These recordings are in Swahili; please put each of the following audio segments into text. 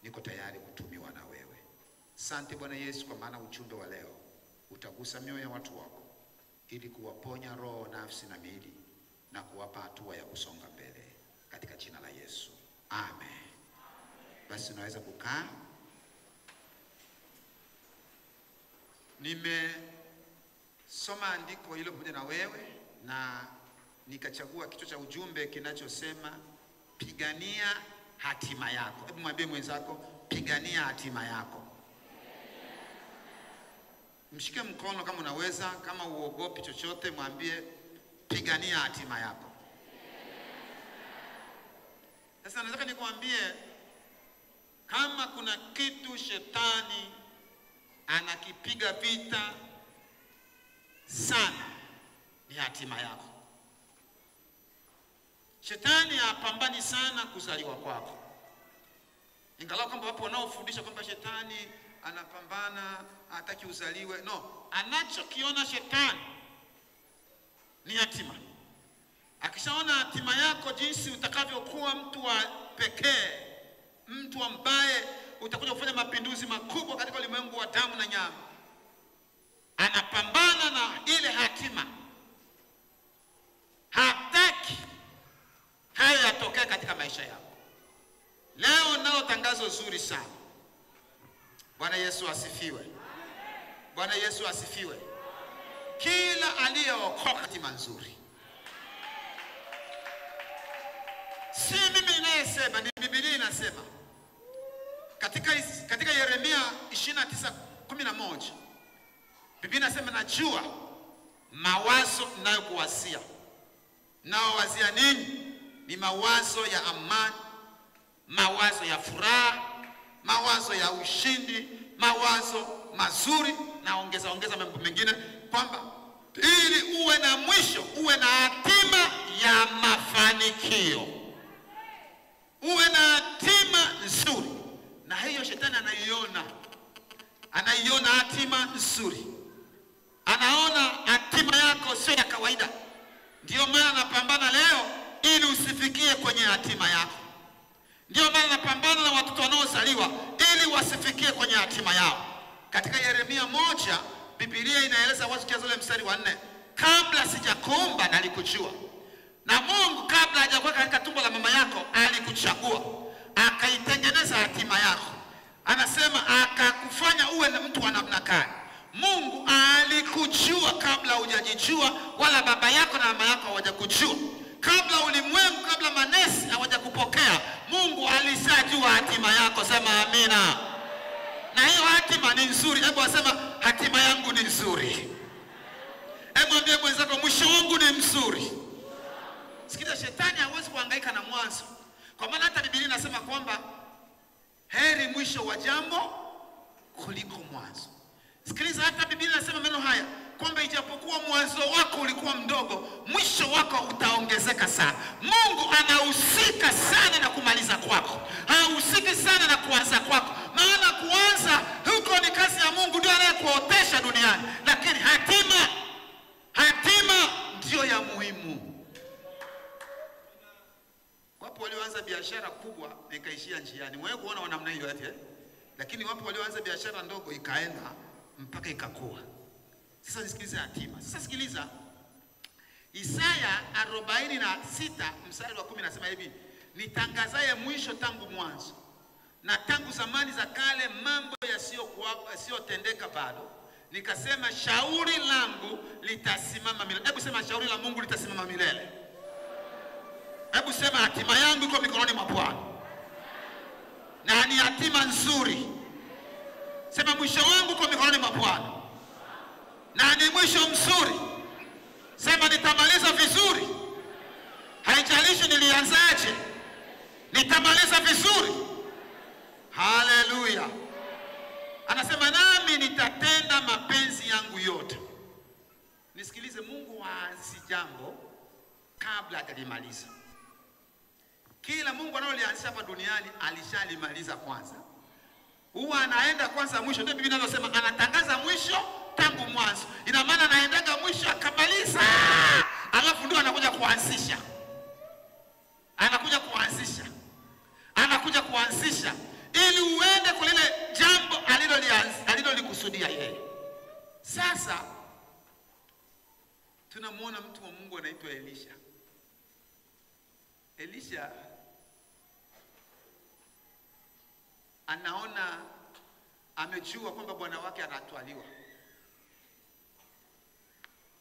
niko tayari kutumiwa na wewe. Asante Bwana Yesu, kwa maana ujumbe wa leo utagusa mioyo ya watu wako ili kuwaponya roho, nafsi na miili na kuwapa hatua ya kusonga mbele katika jina la Yesu. Amen. Basi unaweza kukaa. Nimesoma andiko hilo pamoja na wewe na nikachagua kichwa cha ujumbe kinachosema pigania hatima yako. Hebu mwambie mwenzako, pigania hatima yako. Mshike mkono kama unaweza, kama uogopi chochote mwambie pigania hatima yako. Sasa nataka nikwambie, kama kuna kitu shetani anakipiga vita sana, ni hatima yako. Shetani hapambani sana kuzaliwa kwako. Ingalau kwamba wapo wanaofundisha kwamba shetani anapambana hataki uzaliwe. No, anachokiona shetani ni hatima. Akishaona hatima yako, jinsi utakavyokuwa mtu wa pekee, mtu ambaye utakuja kufanya mapinduzi makubwa katika ulimwengu wa damu na nyama, anapambana na ile hatima. Hataki hayo yatokee katika maisha yako. Leo nao tangazo zuri sana. Bwana Yesu asifiwe. Bwana Yesu asifiwe. Kila aliyeokoka hatima nzuri. Si mimi ninayesema, ni Biblia inasema. Katika Yeremia 29:11 Biblia inasema, najua mawazo ninayokuwazia. Nawazia nini? Ni mawazo ya amani, mawazo ya furaha, mawazo ya ushindi, mawazo mazuri, na ongeza mambo mengine, kwamba ili uwe na mwisho, uwe na hatima ya mafanikio, uwe na hatima nzuri. Na hiyo shetani anaiona hatima nzuri. Anaona hatima yako sio ya kawaida. Ndio maana anapambana leo ili usifikie kwenye hatima yako. Ndio maana anapambana na watoto wanaozaliwa ili wasifikie kwenye hatima yao. Katika Yeremia 1 Biblia inaeleza wazi kiasi ule mstari wa 4, kabla sijakuumba nalikujua. Na Mungu kabla hajakuweka katika tumbo la mama yako alikuchagua, akaitengeneza hatima yako. Anasema akakufanya uwe na mtu wa namna gani. Mungu alikujua kabla hujajijua, wala baba yako na mama yako hawajakujua. Kabla ulimwengu, kabla manesi hawajakupokea, Mungu alishajua hatima yako. Sema amina. Na hiyo hatima ni nzuri. Hebu asema hatima yangu ni nzuri. Hebu mwambie mwenzako mwisho wangu ni mzuri. Sikiza, shetani hawezi kuhangaika na mwanzo. Kwa maana hata Biblia inasema kwamba heri mwisho wa jambo kuliko mwanzo. Sikiliza, hata Biblia inasema maneno haya kwamba ijapokuwa mwanzo wako ulikuwa mdogo, mwisho wako utaongezeka sana. Mungu anahusika sana na kumaliza kwako. Hahusiki sana na kuanza kwako. Maana kuanza huko ni kazi ya Mungu, ndio anayekuotesha duniani. Lakini hatima ndio ya muhimu. Wapo walioanza biashara kubwa ikaishia njiani. Wewe kuona namna hiyo eti Lakini wapo walioanza biashara ndogo ikaenda mpaka ikakua. Sasa nisikilize hatima. Sasa sikiliza. Isaya 46 mstari wa 10 nasema hivi, nitangazaye mwisho tangu mwanzo, na tangu zamani za kale mambo yasiyotendeka bado. Nikasema shauri langu litasimama milele. Hebu sema shauri la Mungu litasimama milele. Hebu sema hatima yangu iko mikononi mwa Bwana. Na ni hatima nzuri. Sema mwisho wangu uko mikononi mwa Bwana. Na ni mwisho mzuri. Sema nitamaliza vizuri. Haijalishi nilianzaje, nitamaliza vizuri. Haleluya. Anasema nami nitatenda mapenzi yangu yote. Nisikilize, Mungu haanzi jambo kabla hajalimaliza. Kila Mungu analolianzisha hapa duniani alishalimaliza kwanza. Huwa anaenda kwanza mwisho. Ndio Biblia inasema anatangaza mwisho tangu mwanzo. Ina maana anaendaga mwisho akamaliza, alafu ndio anakuja kuanzisha. Anakuja kuanzisha ili aliende kwa lile jambo alilolikusudia yeye. Sasa tunamuona mtu wa Mungu anaitwa Elisha. Elisha anaona, amejua kwamba bwana wake anatwaliwa.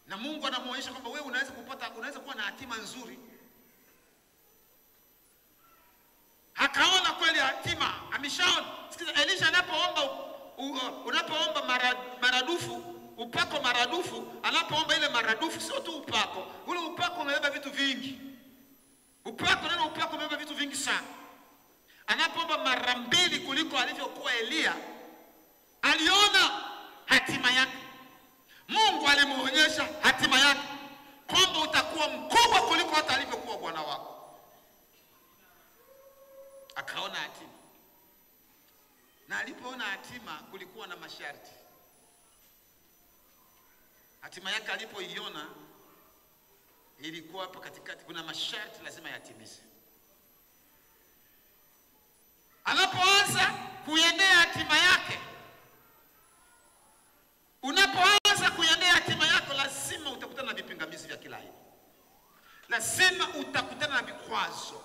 Na Mungu anamuonyesha kwamba wewe unaweza kuwa na hatima nzuri. Akaona kweli hatima, ameshaona. Sikiza, Elisha unapoomba maradufu, upako maradufu, anapoomba ile maradufu sio tu upako. Ule upako umebeba vitu vingi. Neno upako umebeba vitu vingi sana. Anapoomba mara mbili kuliko alivyokuwa Elia, aliona hatima yake. Mungu alimuonyesha hatima yake kwamba utakuwa mkubwa kuliko hata alivyokuwa bwana wako. Akaona hatima. Na alipoona hatima kulikuwa na masharti. Hatima yake alipoiona ilikuwa hapa katikati, kuna masharti lazima yatimize. Anapoanza kuendea hatima yake, unapoanza kuendea hatima yako, lazima utakutana na vipingamizi vya kila aina. Lazima utakutana na vikwazo.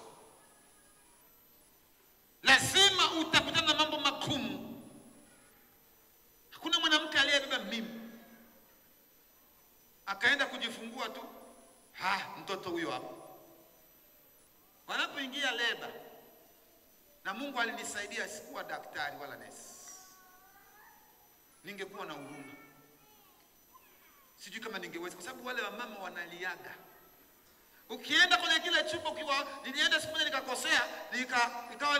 Lazima utakutana na mambo magumu. Hakuna mwanamke aliyebeba mimba akaenda kujifungua tu, mtoto huyo hapo. Wanapoingia leba, na Mungu alinisaidia, sikuwa daktari wala nesi, ningekuwa na huruma. Sijui kama ningeweza, kwa sababu wale wamama wanaliaga. Ukienda kwenye kile chumba, nilienda siku moja nikakosea, nikawa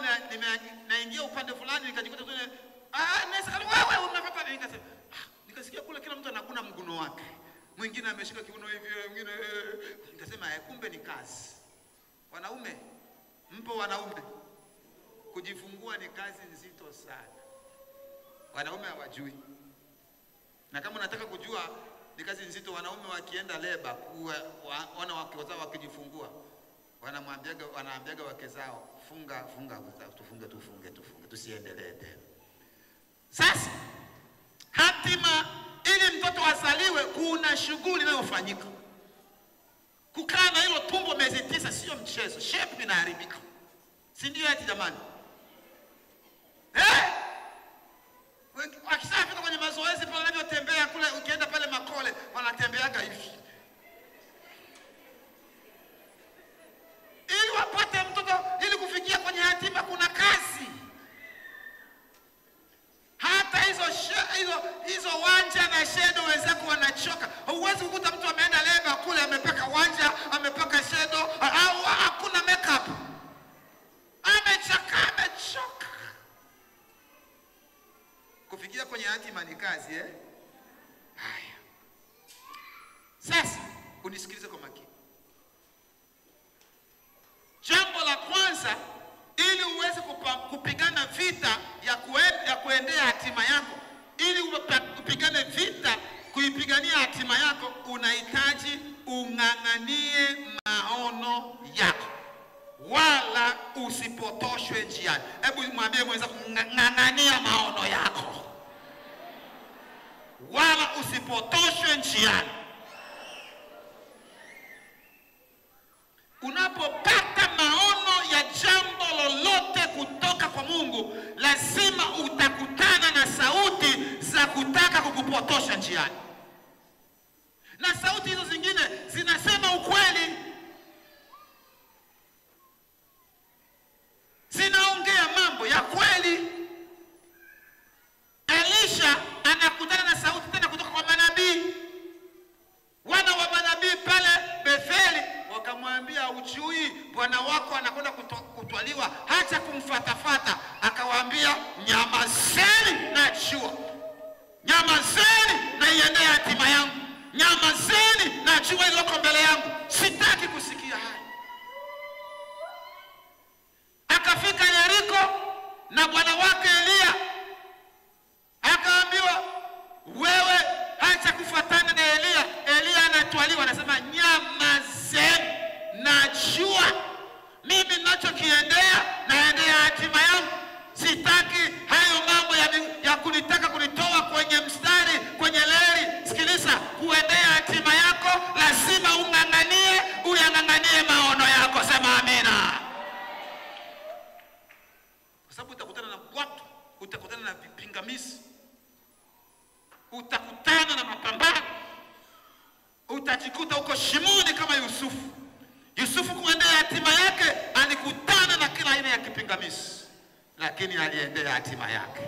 naingia upande fulani, nikajikuta kwenye nesa, wewe unapata, nikasikia kule kila mtu anakuna mguno wake. Mwingine ameshika kiuno hivi, mwingine, nikasema kumbe ni kazi. Wanaume, mpo wanaume, kujifungua ni kazi nzito sana. Wanaume hawajui. Na kama unataka kujua ni kazi nzito, wanaume wakienda leba, wana wake wao wakijifungua, wanaambiaga wake zao, funga tufunge tusiendelee tena. Sasa hatima ili mtoto azaliwe, kuna shughuli inayofanyika. Kukaa na hilo tumbo miezi 9 sio mchezo, shape inaharibika. Si ndio eti jamani? Wakishafika kwenye mazoezi pale wanavyotembea kule, ukienda pale Makole wanatembeaga hivi. Ili wapate mtoto, ili kufikia kwenye hatima kuna kazi. Hata hizo wanja na shedo wenzako wanachoka. Huwezi kukuta mtu ameenda leba kule amepaka wanja, amepaka shedo, au hakuna makeup. Amechoka. Kufikia kwenye hatima ni kazi Haya. Sasa unisikilize kwa makini. Jambo la kwanza, ili uweze kupigana vita ya kuendea hatima yako, ili upigane vita kuipigania hatima yako, unahitaji ung'ang'anie maono yako, wala usipotoshwe njiani. Hebu mwambie mwenzako, ng'ang'ania maono yako, wala usipotoshwe njiani. Unapopata maono ya jambo lolote kutoka kwa Mungu, lazima utakutana na sauti za kutaka kukupotosha njiani. Na sauti hizo zingine zinasema ukweli, zinaongea mambo ya kweli. Elisha anakutana na sauti tena kutoka kwa manabii. Wana wa manabii pale Betheli wakamwambia, ujui bwana wako anakwenda kutwaliwa, hacha kumfatafata. Akawaambia, nyamazeni, najua. Nyamazeni na iendea hatima yangu. Nyamazeni, najua iliyoko mbele yangu. Sitaki kusikia haya. Akafika Yeriko na bwana wake Elia. Akaambiwa, wewe hacha kufuatana na Elia. Elia anatwaliwa, anasema nyamazeni, najua mimi ninachokiendea, naendea hatima yangu. Sitaki hayo Kwa sababu utakutana na watu, utakutana na vipingamizi, utakutana na mapambano, utajikuta uko shimoni kama Yusufu. Yusufu kuendea hatima yake alikutana na kila aina ya kipingamizi, lakini aliendea hatima yake.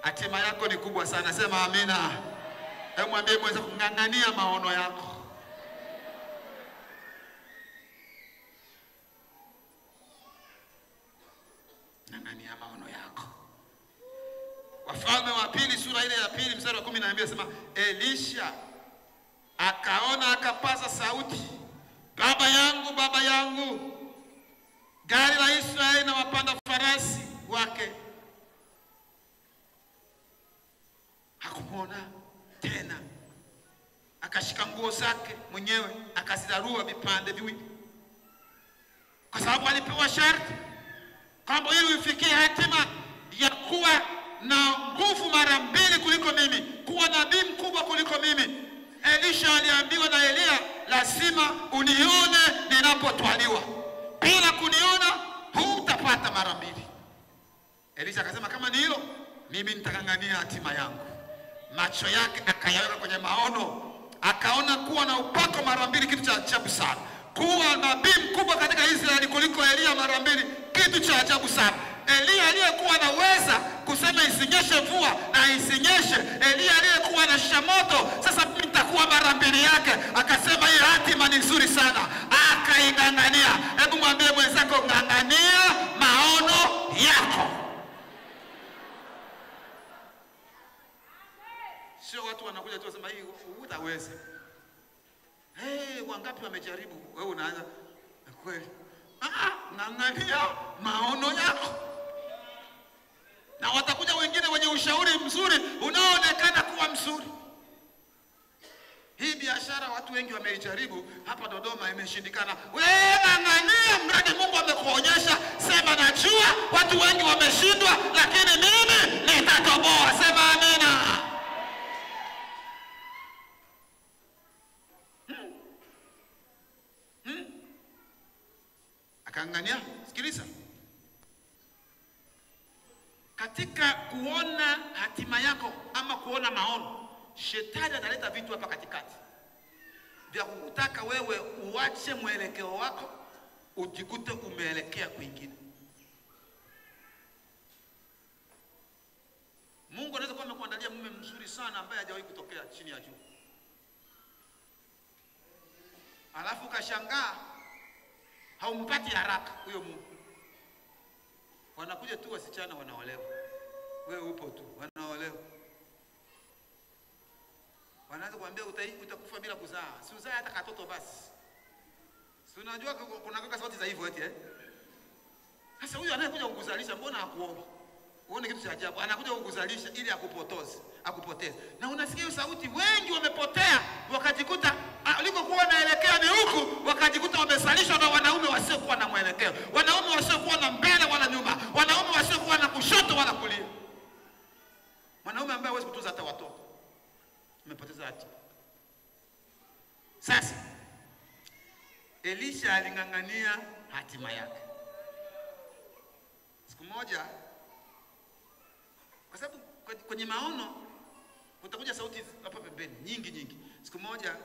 Hatima yako ni kubwa sana, sema amina. Hebu mwambie mweza kung'ang'ania maono yako. Ng'ang'ania maono yako. Wafalme wa pili sura ile ya pili mstari wa 12 sema Elisha akaona akapaza sauti, baba yangu, baba yangu, gari la Israeli na wapanda farasi wake. Hakumwona tena. Akashika nguo zake mwenyewe akazidarua vipande viwili, kwa sababu alipewa sharti kwamba ili ufikie hatima ya kuwa na nguvu mara mbili kuliko mimi, kuwa nabii mkubwa kuliko mimi, Elisha aliambiwa na Elia, lazima unione ninapotwaliwa. Bila kuniona hutapata mara mbili. Elisha akasema kama ni hilo, mimi nitang'ang'ania hatima yangu. Macho yake akayaweka kwenye maono, akaona kuwa na upako mara mbili kitu cha ajabu sana. Kuwa nabii mkubwa katika Israeli kuliko Elia mara mbili kitu cha ajabu sana. Elia aliyekuwa anaweza kusema isinyeshe mvua na isinyeshe, Elia aliyekuwa anasha moto, sasa nitakuwa mara mbili yake. Akasema hii hatima ni nzuri sana, akaing'ang'ania. Hebu mwambie mwenzako, ng'ang'ania maono yako. Sio watu wanakuja tu wasema hii hutaweza. Wangapi wamejaribu, wewe unaanza kweli. Ng'ang'ania maono yako. Na watakuja wengine wenye ushauri mzuri unaoonekana kuwa mzuri. Hii biashara watu wengi wameijaribu, hapa Dodoma imeshindikana. Wewe ng'ang'ania mradi Mungu amekuonyesha, sema najua watu wengi wameshindwa, lakini mimi nitatoboa. Sema amina. Akang'ang'ania. Sikiliza. Katika kuona hatima yako ama kuona maono, shetani analeta vitu hapa katikati vya kukutaka wewe uache mwelekeo wako, ujikute umeelekea kwingine. Mungu anaweza kuwa amekuandalia mume mzuri sana ambaye hajawahi kutokea chini ya jua, alafu kashangaa haumpati haraka huyo Mungu. Wanakuja tu wasichana wanaolewa, wewe upo tu wanaolewa. Wanaanza kuambia utakufa bila kuzaa. Si uzaa hata katoto basi. Si unajua kuna kaka sauti za hivyo eti Sasa huyu anayekuja kukuzalisha mbona hakuombi? Uone kitu cha ajabu. Anakuja kukuzalisha ili akupoteze. Na unasikia hiyo sauti, wengi wamepotea wakajikuta alikokuwa naelekea ni huku, wakajikuta wamesalishwa na wanaume wasiokuwa na mwelekeo. Wanaume wasiokuwa na mbele wala nyuma. Wanaume wasiokuwa na kushoto wala kulia. Wanaume ambao hawezi kutunza hata watoto. Umepoteza hatima. Sasa Elisha aling'ang'ania hatima yake. Siku moja, kwa sababu kwenye maono utakuja sauti hapa pembeni nyingi. Siku moja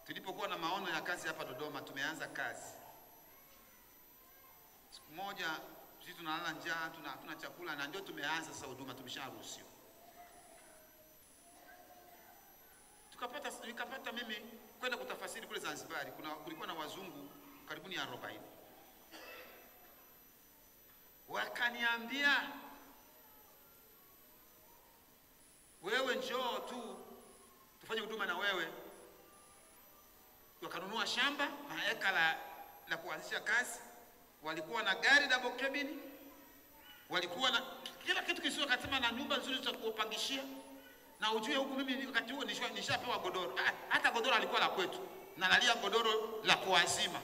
tulipokuwa na maono ya kazi hapa Dodoma, tumeanza kazi. Siku moja sisi tunalala njaa, hatuna chakula, na ndio tumeanza sasa huduma, tumesharuhusiwa. Nikapata mimi kwenda kutafasiri kule Zanzibar. Kulikuwa na wazungu karibuni 40. Wakaniambia, wewe njoo tu tufanye huduma na wewe. Wakanunua shamba na eka la kuanzisha kazi. Walikuwa na gari double cabin. Walikuwa na kila kitu kisicho katima, na nyumba nzuri za kupangishia. Na ujue huku mimi wakati huo nishapewa godoro. Hata godoro alikuwa la kwetu. Na nalia godoro la kuazima.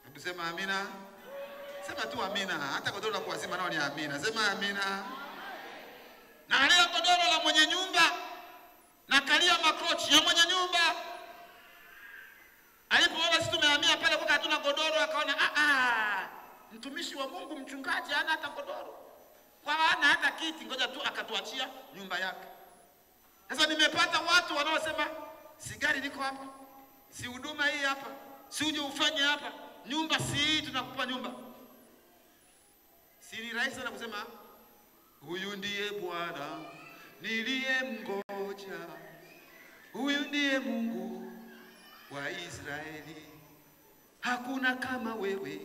Hebu sema amina. Sema tu amina. Hata godoro la kuazima nao ni amina. Sema amina. Na nalia godoro la mwenye nyumba. Na kalia makochi ya mwenye nyumba. Alipoona sisi tumehamia pale kwa hatuna godoro, akaona mtumishi wa Mungu, mchungaji, hana hata godoro, kwa hana hata kiti, ngoja tu akatuachia nyumba yake. Sasa nimepata watu wanaosema si gari liko hapa, si huduma hii hapa, si uje ufanye hapa, nyumba si hii, tunakupa nyumba. Si ni rahisi sana kusema huyu ndiye Bwana niliyemngoja, huyu ndiye Mungu wa Israeli, hakuna kama wewe,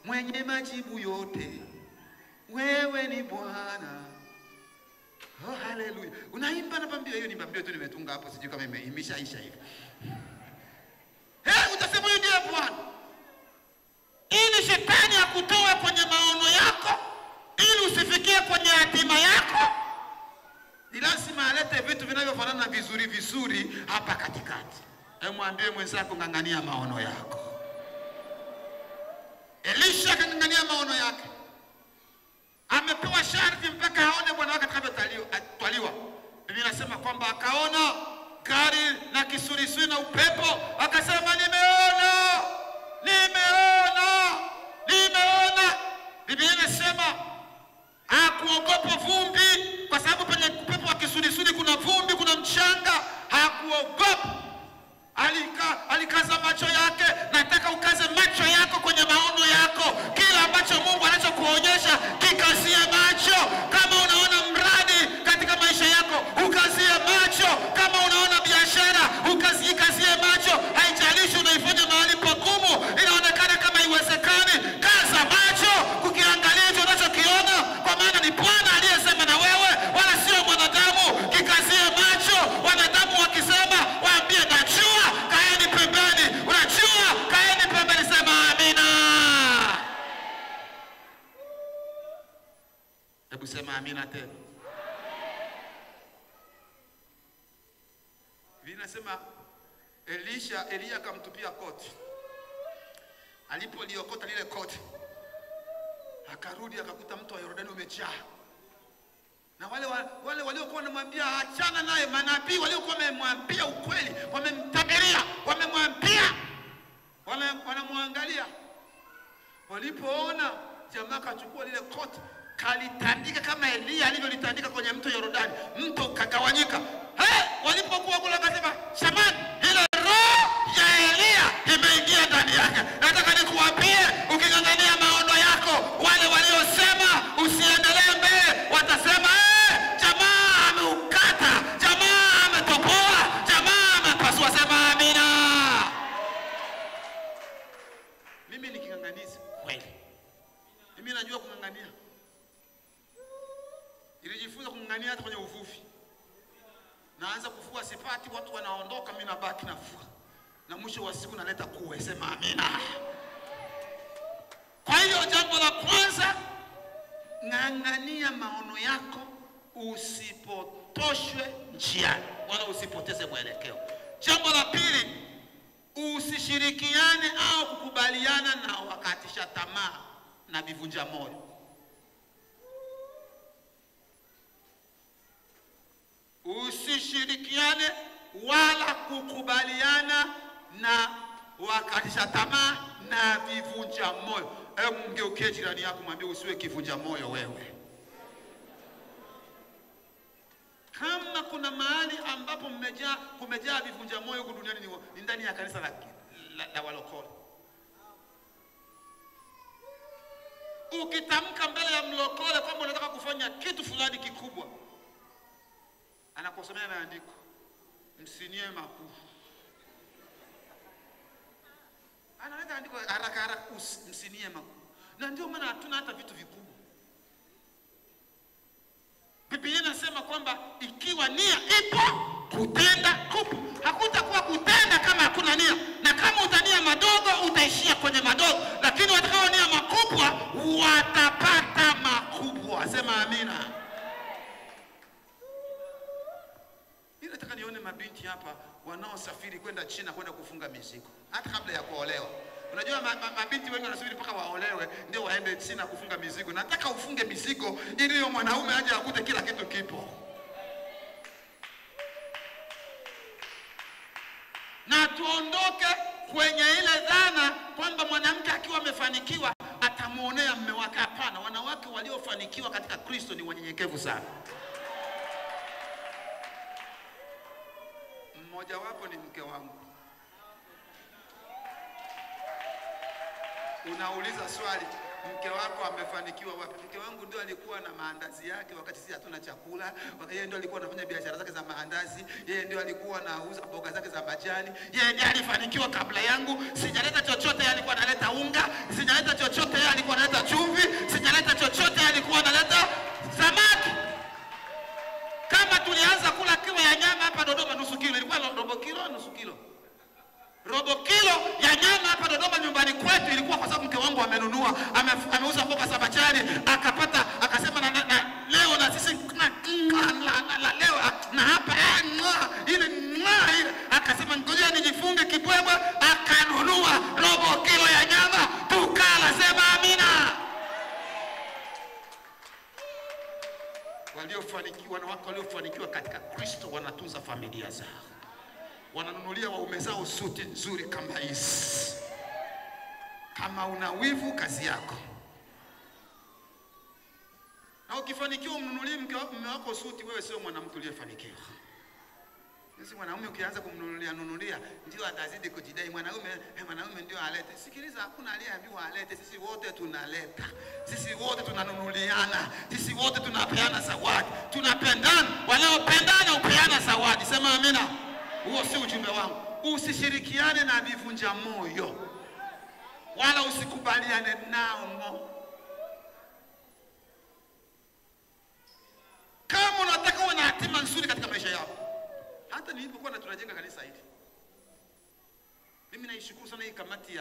mwenye majibu yote, wewe ni Bwana. Oh, haleluya. Unaimba na pambio, hiyo ni pambio tu nimetunga hapo, sijui kama imeshaisha hivi. Utasema huyu ndiye Bwana. Ili shetani akutoe kwenye maono yako, ili usifikie kwenye hatima yako, ni lazima alete vitu vinavyofanana vizuri vizuri hapa katikati. Mwambie mwenzako, ngangania maono yako. Elisha kangangania maono yake. Amepewa sharti mpaka aone bwana wake atakapotwaliwa. Biblia inasema kwamba akaona gari na kisulisuli na upepo, akasema nimeona, nimeona, nimeona. Biblia inasema hakuogopa vumbi, kwa sababu penye upepo wa kisulisuli kuna vumbi, kuna mchanga. Hakuogopa. Alikaza macho yake. Nataka ukaze macho yako kwenye maono yako. Kila ambacho Mungu anachokuonyesha kikazie macho. Kama unaona mradi katika maisha yako, ukazie macho. Kama unaona biashara, ukazikazie macho. Haijalishi unaifanya mahali pagumu, inaonekana kama iwezekani, kaza macho kukiangalia hicho unachokiona, kwa maana ni Bwana aliyesema na wewe, wala sio mwanadamu. Kikazie macho. Wanadamu wakisema, waambie najua, kaeni pembeni. Unajua, kaeni pembeni. Sema amina. Hebu sema amina tena. Vinasema Elia akamtupia koti. Alipoliokota lile koti, akarudi akakuta mto wa Yordani umejaa. Na wale waliokuwa wanamwambia achana naye, manabii waliokuwa wamemwambia ukweli, wamemtabiria, wamemwambia, wanamwangalia. Walipoona jamaa kachukua lile koti, kalitandika kama Elia alivyolitandika kwenye mto Yordani, mto ukagawanyika. Walipokuwa kula akasema, "Shamani, ile roho ya Elia imeingia ndani yake." Nataka nikuambie, ukingangania maono yako, wale waliosema usiendelee mbele watasema, jamaa ameukata, jamaa ametoboa, jamaa amepasua. Sema amina. Mimi nikinganganizi kweli. Mimi najua kungangania. Nilijifunza kungangania hata kwenye uvuvi. Naanza kufua sipati, watu wanaondoka, mimi nabaki nafua. Na mwisho wa siku naleta kuwe. Sema amina. Kwa hiyo jambo la kwanza, ngangania maono yako, usipotoshwe njiani, wala usipoteze mwelekeo. Jambo la pili, usishirikiane au kukubaliana na wakatisha tamaa na vivunja moyo. Usishirikiane wala kukubaliana na wakatisha tamaa na vivunja moyo. Mgeukie jirani yako, mwambie usiwe kivunja moyo wewe. Kama kuna mahali ambapo kumejaa vivunja moyo huko duniani, ni ndani ya kanisa la walokole. Ukitamka mbele ya mlokole kwamba unataka kufanya kitu fulani kikubwa, anakusomea maandiko, msinie makuu. Analeta andiko haraka haraka, msinie makuu. Na ndio maana hatuna hata vitu vikubwa. Biblia inasema kwamba ikiwa nia ipo, kutenda kupo. Hakutakuwa kutenda kama hakuna nia. Na kama utania madogo, utaishia kwenye madogo. Lakini watakao nia makubwa, watapata makubwa. Sema amina. Mimi nataka nione mabinti hapa wanaosafiri kwenda China kwenda kufunga mizigo, hata kabla ya kuolewa. Unajua mabinti wengi wanasubiri mpaka waolewe ndio waende China kufunga mizigo. Nataka ufunge mizigo ili yule mwanaume aje akute kila kitu kipo. Na tuondoke kwenye ile dhana kwamba mwanamke akiwa amefanikiwa atamuonea mume wake. Hapana, wanawake waliofanikiwa katika Kristo ni wanyenyekevu sana. Mmoja wapo ni mke wangu. Unauliza swali, mke wako amefanikiwa wapi? Mke wangu ndio alikuwa na maandazi yake wakati sisi hatuna chakula. Yeye ndio alikuwa anafanya biashara zake za maandazi. Yeye ndio alikuwa anauza mboga zake za majani. Yeye ndiye alifanikiwa kabla yangu. Sijaleta chochote, yeye alikuwa analeta unga. Sijaleta chochote, yeye alikuwa analeta chumvi. Sijaleta chochote, yeye alikuwa analeta samaki. Kama tulianza kula kilo ya nyama hapa Dodoma nusu kilo, ilikuwa robo kilo nusu kilo. Robo kilo ya nyama hapa Dodoma nyumbani kwetu ilikuwa kwa sababu mke wangu amenunua, ameuza mboga za majani, akapata, akasema na leo na sisi leo na hapa ile akasema ngoja nijifunge kibwebwe, akanunua robo kilo ya nyama, tukala. Sema amina. Wanawake waliofanikiwa katika Kristo wanatunza familia zao. Wananunulia waume zao suti nzuri kama hizi. Kama una wivu, kazi yako. Na ukifanikiwa umnunulie mume wako suti, wewe sio mwanamke uliyefanikiwa. Sisi mwanaume ukianza kumnunulia ndio atazidi kujidai mwanaume ndio alete. Sikiliza, hakuna aliyeambiwa alete, sisi wote tunaleta. Sisi wote tunanunuliana, sisi wote tunapeana zawadi. Tunapendana, wanaopendana upeana zawadi. Sema amina. Huo si ujumbe wangu. Usishirikiane na vivunja moyo, wala usikubaliane nao. Kama unataka uwe na hatima nzuri katika maisha yako. Hata nilipokuwa tunajenga kanisa hili, mimi naishukuru sana hii kamati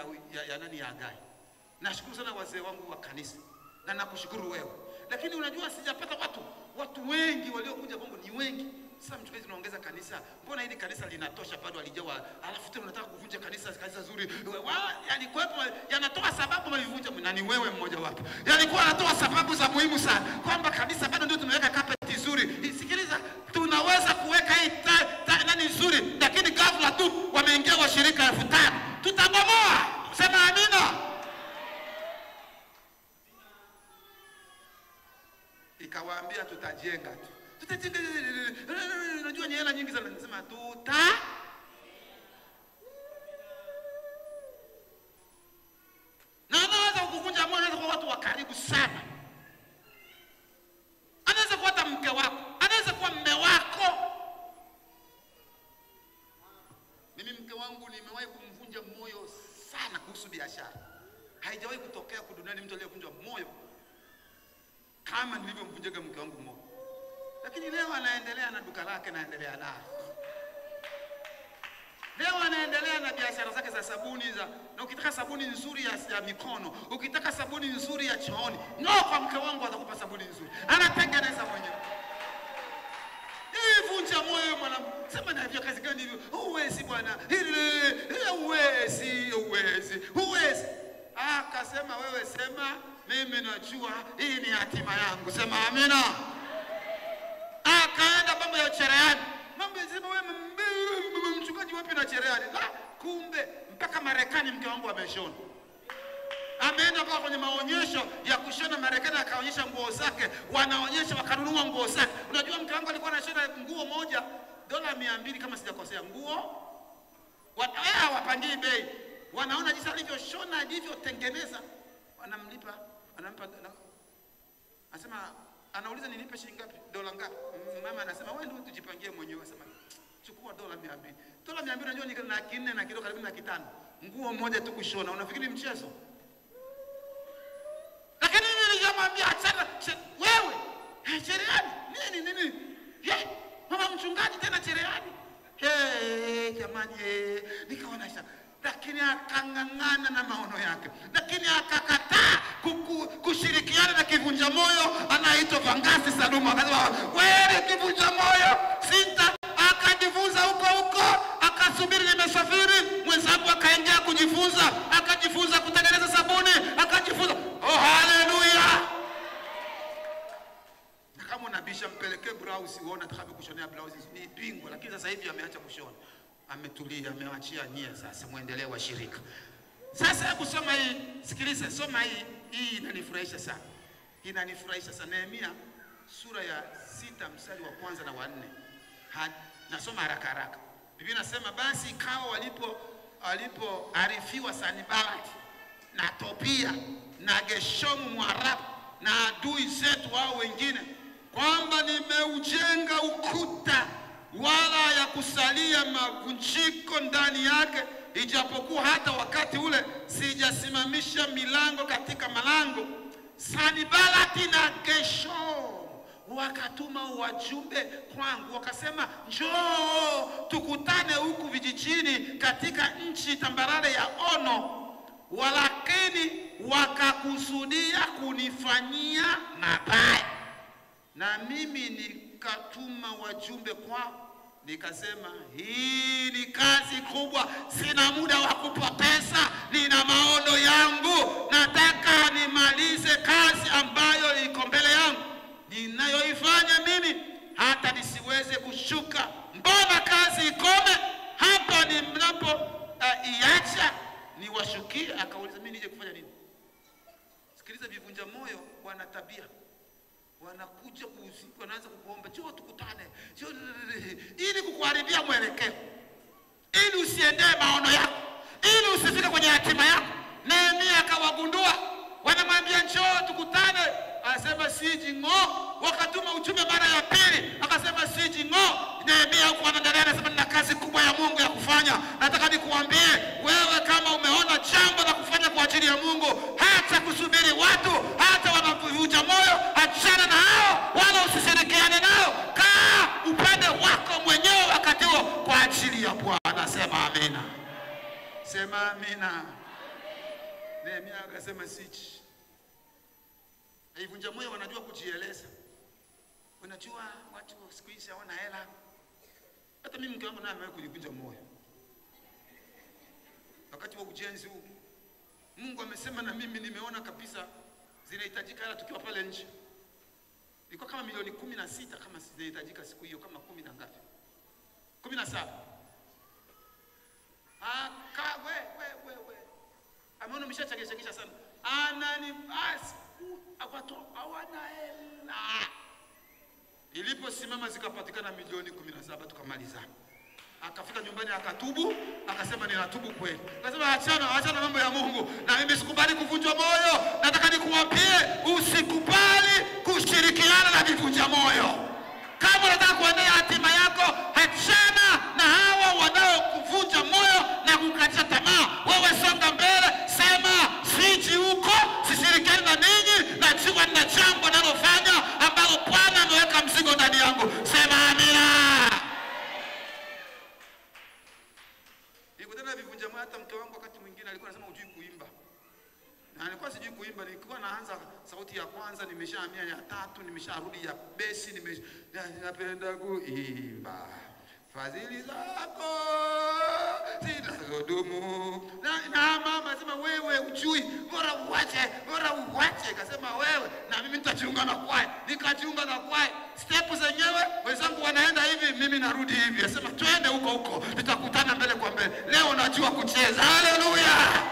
ya nani ya Agai. Nashukuru sana wazee wangu wa kanisa, na nakushukuru wewe. Lakini unajua sijapata watu wengi waliokuja Bongo, ni wengi. Sasa mchungaji, tunaongeza kanisa. Mbona hili kanisa linatosha bado alijawa? Alafu tena unataka kuvunja kanisa zuri. Yaani kwepo yanatoa sababu mlivunja, na ni wewe mmoja wapo. Yalikuwa anatoa sababu za muhimu sana kwamba kanisa bado ndio tumeweka carpet nzuri. Sikiliza, tunaweza kuweka hii nani nzuri, lakini ghafla tu wameingia washirika 5,000. Tutabomoa. Sema amina. Ikawaambia tutajenga tu. Unajua ni hela nyingi sana. Nasema na anaweza kukuvunja moyo, anaweza kwa watu wa karibu sana. Anaweza kuwa hata mke wako, anaweza kuwa mume wako. Mimi mke wangu nimewahi kumvunja moyo sana kuhusu biashara. Haijawahi kutokea duniani mtu aliyevunja moyo kama nilivyomvunjaga mke wangu moyo. Lakini leo anaendelea na duka lake, naendelea naye. Leo anaendelea na biashara zake za sabuni na ukitaka sabuni nzuri ya mikono, ukitaka sabuni nzuri ya chooni, kwa mke wangu atakupa sabuni nzuri. Anatengeneza mwenyewe. Vunja moyo mwanangu. Sema na hivyo kazi gani hivyo? Huwezi bwana. Huwezi. Akasema wewe sema, mimi najua hii ni hatima yangu. Sema amina. Akaenda mambo ya cherehani. Mambo yasema wewe mchungaji wapi na cherehani? Kumbe mpaka Marekani mke wangu ameshona. Ameenda kwa kwenye maonyesho ya kushona Marekani, akaonyesha nguo zake, wanaonyesha wakanunua nguo zake. Unajua mke wangu alikuwa anashona nguo moja $200 kama sijakosea. Nguo wapangii bei. Wanaona jinsi alivyoshona, alivyotengeneza, wanampa. Anasema anauliza nilipe shilingi ngapi? $1 ngapi? Mama anasema wewe ndio tujipangie mwenyewe. Anasema chukua $200. $200 unajua ni na 4 na kilo karibu na 5. Nguo moja tu kushona, unafikiri mchezo? Lakini mimi nilimwambia achana wewe. Cherehani nini? Mama mchungaji tena cherehani. Jamani, nikaona shaka. Lakini akang'ang'ana na maono yake. Lakini akakataa kushirikiana na kivunja moyo anaitwa Vangasi Saluma. Akasema wewe kivunja moyo sita. Akajifunza huko akasubiri nimesafiri, mwenzangu akaingia kujifunza, akajifunza kutengeneza sabuni, akajifunza. Haleluya. Kama unabisha mpelekee blouse, uone atakapo kushonea blouse ni bingwa. Lakini sasa hivi ameacha kushona, ametulia, amewaachia nyie. Sasa muendelee washirika. Sasa hebu soma hii, sikiliza, soma hii. Hii inanifurahisha sana. Inanifurahisha sana. Nehemia sura ya 6 mstari wa 1 na wa 4. Nasoma haraka haraka. Biblia inasema basi ikawa walipoarifiwa Sanbalati na Tobia na Geshomu Mwarabu na adui zetu wao wengine kwamba nimeujenga ukuta wala ya kusalia mavunjiko ndani yake, ijapokuwa hata wakati ule sijasimamisha milango katika malango, Sanbalati na Geshomu wakatuma wajumbe kwangu, wakasema njoo tukutane huku vijijini katika nchi tambarare ya Ono, walakini wakakusudia kunifanyia mabaya. Na mimi nikatuma wajumbe kwao, nikasema hii ni kazi kubwa, sina muda wa kupoteza, nina maono yangu, nataka nimalize kazi ambayo iko mbele yangu ninayoifanya mimi, hata nisiweze kushuka. Mbona kazi ikome hapa ninapo iacha niwashukie? Akauliza mimi nije kufanya nini? Sikiliza, vivunja moyo wana tabia, wanakuja usiku, wanaanza kukuomba njoo tukutane, ili kukuharibia mwelekeo, ili usiendee maono yako, ili usifike kwenye hatima yako. Nehemia akawagundua, wanamwambia njoo tukutane, akasema siji ngo. Wakatuma ujumbe mara ya pili, akasema siji ngo. Nehemia huko anaendelea, anasema nina kazi kubwa ya Mungu ya kufanya. Nataka nikuambie wewe, kama umeona jambo la kufanya kwa ajili ya Mungu, hata kusubiri watu hata wanavunja moyo, achana na hao, wala usishirikiane nao. Kaa upande wako mwenyewe wakati huo kwa ajili ya Bwana. Sema amina. Sema amina. Nehemia akasema siji. Haivunja moyo wanajua kujieleza. Unajua watu siku hizi hawana hela. Hata mimi mke wangu naye amewahi kujivunja moyo. Wakati wa ujenzi huu, Mungu amesema na mimi nimeona kabisa zinahitajika hela tukiwa pale nje. Ilikuwa kama milioni 16 kama zinahitajika siku hiyo, kama 10 na ngapi? 17. We. Ameona mshachakisha sana. Ananibasi watu hawana hela. Iliposimama zikapatikana milioni 17 tukamaliza. Akafika nyumbani akatubu, akasema ninatubu kweli. Akasema achana mambo ya Mungu, na mimi sikubali kuvunjwa moyo. Nataka nikuambie usikubali kushirikiana na vivunja moyo. Kama unataka kuendea hatima yako, achana na hawa wanaokuvunja moyo na kukatisha tamaa. Wewe songa mbele, sema siji huko, sishirikiani na ninyi, najua nina jambo nalofanya ambalo Bwana ameweka mzigo ndani yangu. Sema amina. Nikutana vivunja moyo. Hata mke wangu wakati mwingine alikuwa anasema hujui kuimba. Na nilikuwa sijui kuimba, nilikuwa naanza sauti ya kwanza, nimeshahamia ya 3, nimesharudi ya besi, napenda kuimba. Fadhili zako zinazodumu. Na mama sema wewe ujui, bora uache. Akasema wewe na mimi nitajiunga na kwaya. Nikajiunga na kwaya. Step zenyewe wenzangu wanaenda hivi, mimi narudi hivi. Akasema twende huko, tutakutana mbele kwa mbele. Leo najua kucheza. Haleluya.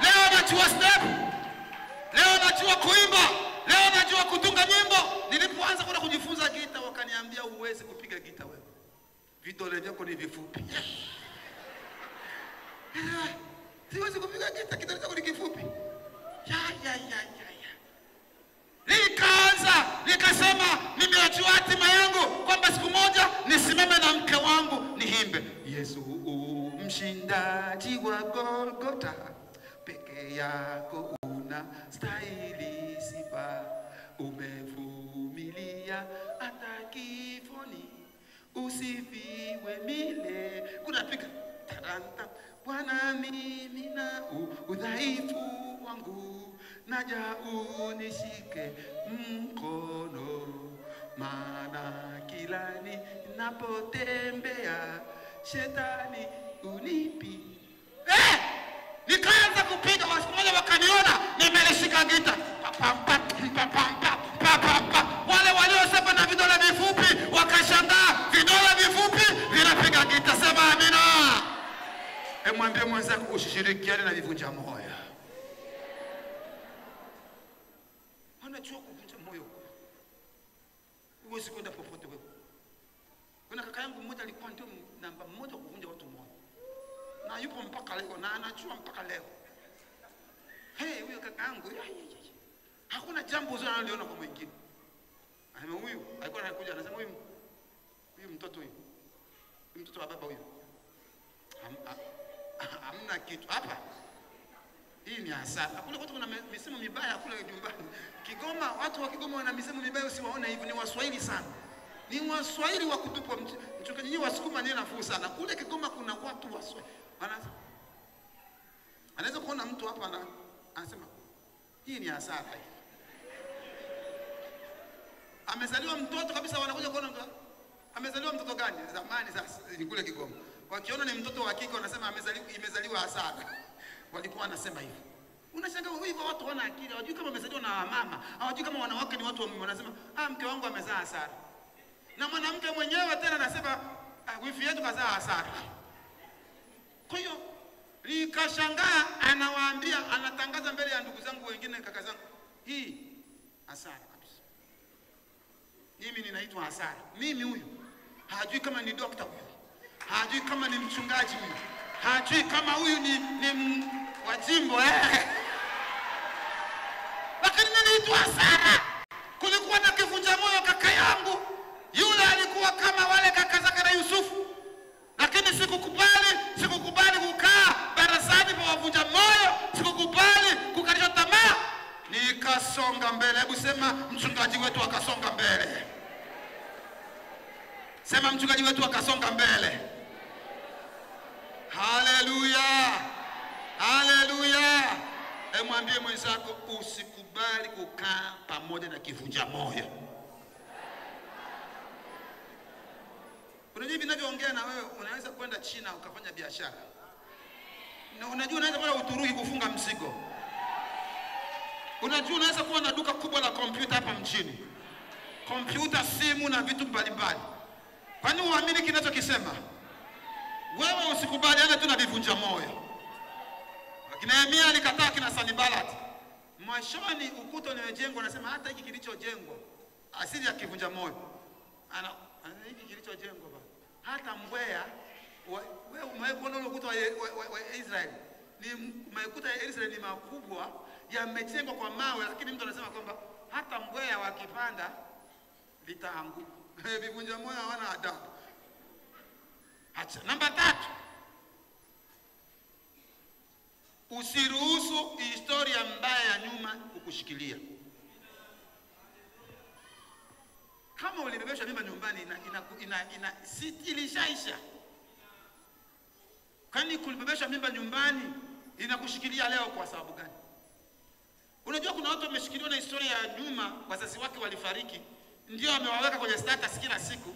Leo najua step. Leo najua kuimba. Leo najua kutunga nyimbo. Nilipoanza kwenda kujifunza gita, wakaniambia huwezi kupiga gita wewe, vidole vyako ni vifupi. Siwezi kupiga gita, kidole chako ni kifupi. Nikaanza, nikasema nimeachua hatima yangu kwamba siku moja nisimame na mke wangu niimbe Yesu mshindaji wa Golgotha, peke yako unastahili sifa, umevumilia hata kifoni, usifiwe milele. Kunapiga taranta. Bwana mimi na udhaifu wangu, naja unishike mkono, maana kila ninapotembea shetani unipi. Nikaanza kupiga. Siku moja wakaniona nimelishika gita. Wale waliosema na vidole vifupi wakashangaa, vidole vifupi vinapiga gita. Sema amina. Mwambie mwenzako usishirikiane na vivunja moyo. Unajua kuvunja moyo huwezi kwenda popote wewe. Kuna kaka yangu mmoja alikuwa ndio namba 1 kuvunja watu moyo, na yupo mpaka leo na anajua mpaka leo. Huyo kaka yangu hakuna jambo zuri analiona kwa mwingine. Anasema huyu alikuwa anakuja anasema huyu mtoto huyu mtoto wa baba huyu hamna kitu hapa. Hii ni hasara. Kule watu kuna misemo mibaya kule nyumbani. Kigoma, watu wa Kigoma wana misemo mibaya, usiwaone hivyo. Ni Waswahili sana. Ni Waswahili wa kutupwa. Mchungaji nyinyi Wasukuma ni nafuu sana. Kule Kigoma kuna watu Waswahili. Anaweza kuona mtu hapa anasema hii ni hasara hii. Amezaliwa mtoto kabisa, wanakuja kuona amezaliwa mtoto gani? Zamani sasa ni kule Kigoma. Wakiona ni mtoto wa kike wanasema imezaliwa hasara. Walikuwa wanasema hivyo. Unashangaa hivyo, watu wana akili, hawajui kama wamezaliwa na mama, hawajui kama wanawake ni watu wa Mungu. Wanasema mke wangu amezaa hasara. Na mwanamke mwenyewe tena anasema wifi yetu kazaa hasara. Kwa hiyo nikashangaa, anawaambia, anatangaza mbele ya ndugu zangu wengine, kaka zangu, hii hasara kabisa. Mimi ninaitwa hasara. Mimi huyu hajui kama ni dokta huyu, hajui kama ni mchungaji huyu, hajui kama huyu ni wa jimbo lakini ninaitwa hasara. Kulikuwa na kivunja moyo kaka yangu, yule alikuwa kama wale kaka zake na Yusufu, lakini sikukubali kukaa darasani kwa wavunja moyo, sikukubali kukatisha tamaa, nikasonga mbele. Hebu sema mchungaji wetu akasonga mbele. Sema mchungaji wetu akasonga mbele. Haleluya, haleluya. Mwambie mwenzako usikubali kukaa pamoja na kivunja moyo. Unajua ninavyoongea na wewe, unaweza kwenda China ukafanya biashara. Na unajua unaweza kwenda Uturuki kufunga mzigo. Unajua unaweza kuwa na duka kubwa la kompyuta hapa mjini. Kompyuta, simu na vitu mbalimbali. Kwani uamini kinachokisema? Wewe usikubaliane tu na vivunja moyo. Nehemia alikataa kina Sanbalati. Mwishoni ukuta uliojengwa anasema hata hiki kilichojengwa asili ya kivunja moyo. Hiki kilichojengwa hata mbwea wewe umeona ule ukuta wa Israeli. Ni ukuta ya Israeli ni makubwa, yamejengwa kwa mawe, lakini mtu anasema kwamba hata mbwea wakipanda vitaanguka. Vivunja moyo hawana adabu. Acha. Namba 3. Usiruhusu historia mbaya ya nyuma kukushikilia. Kama ulibebesha mimba nyumbani ilishaisha. Kwani kulibebesha mimba nyumbani inakushikilia leo kwa sababu gani? Unajua kuna watu wameshikiliwa na historia ya nyuma, wazazi wake walifariki, ndio amewaweka kwenye status kila siku.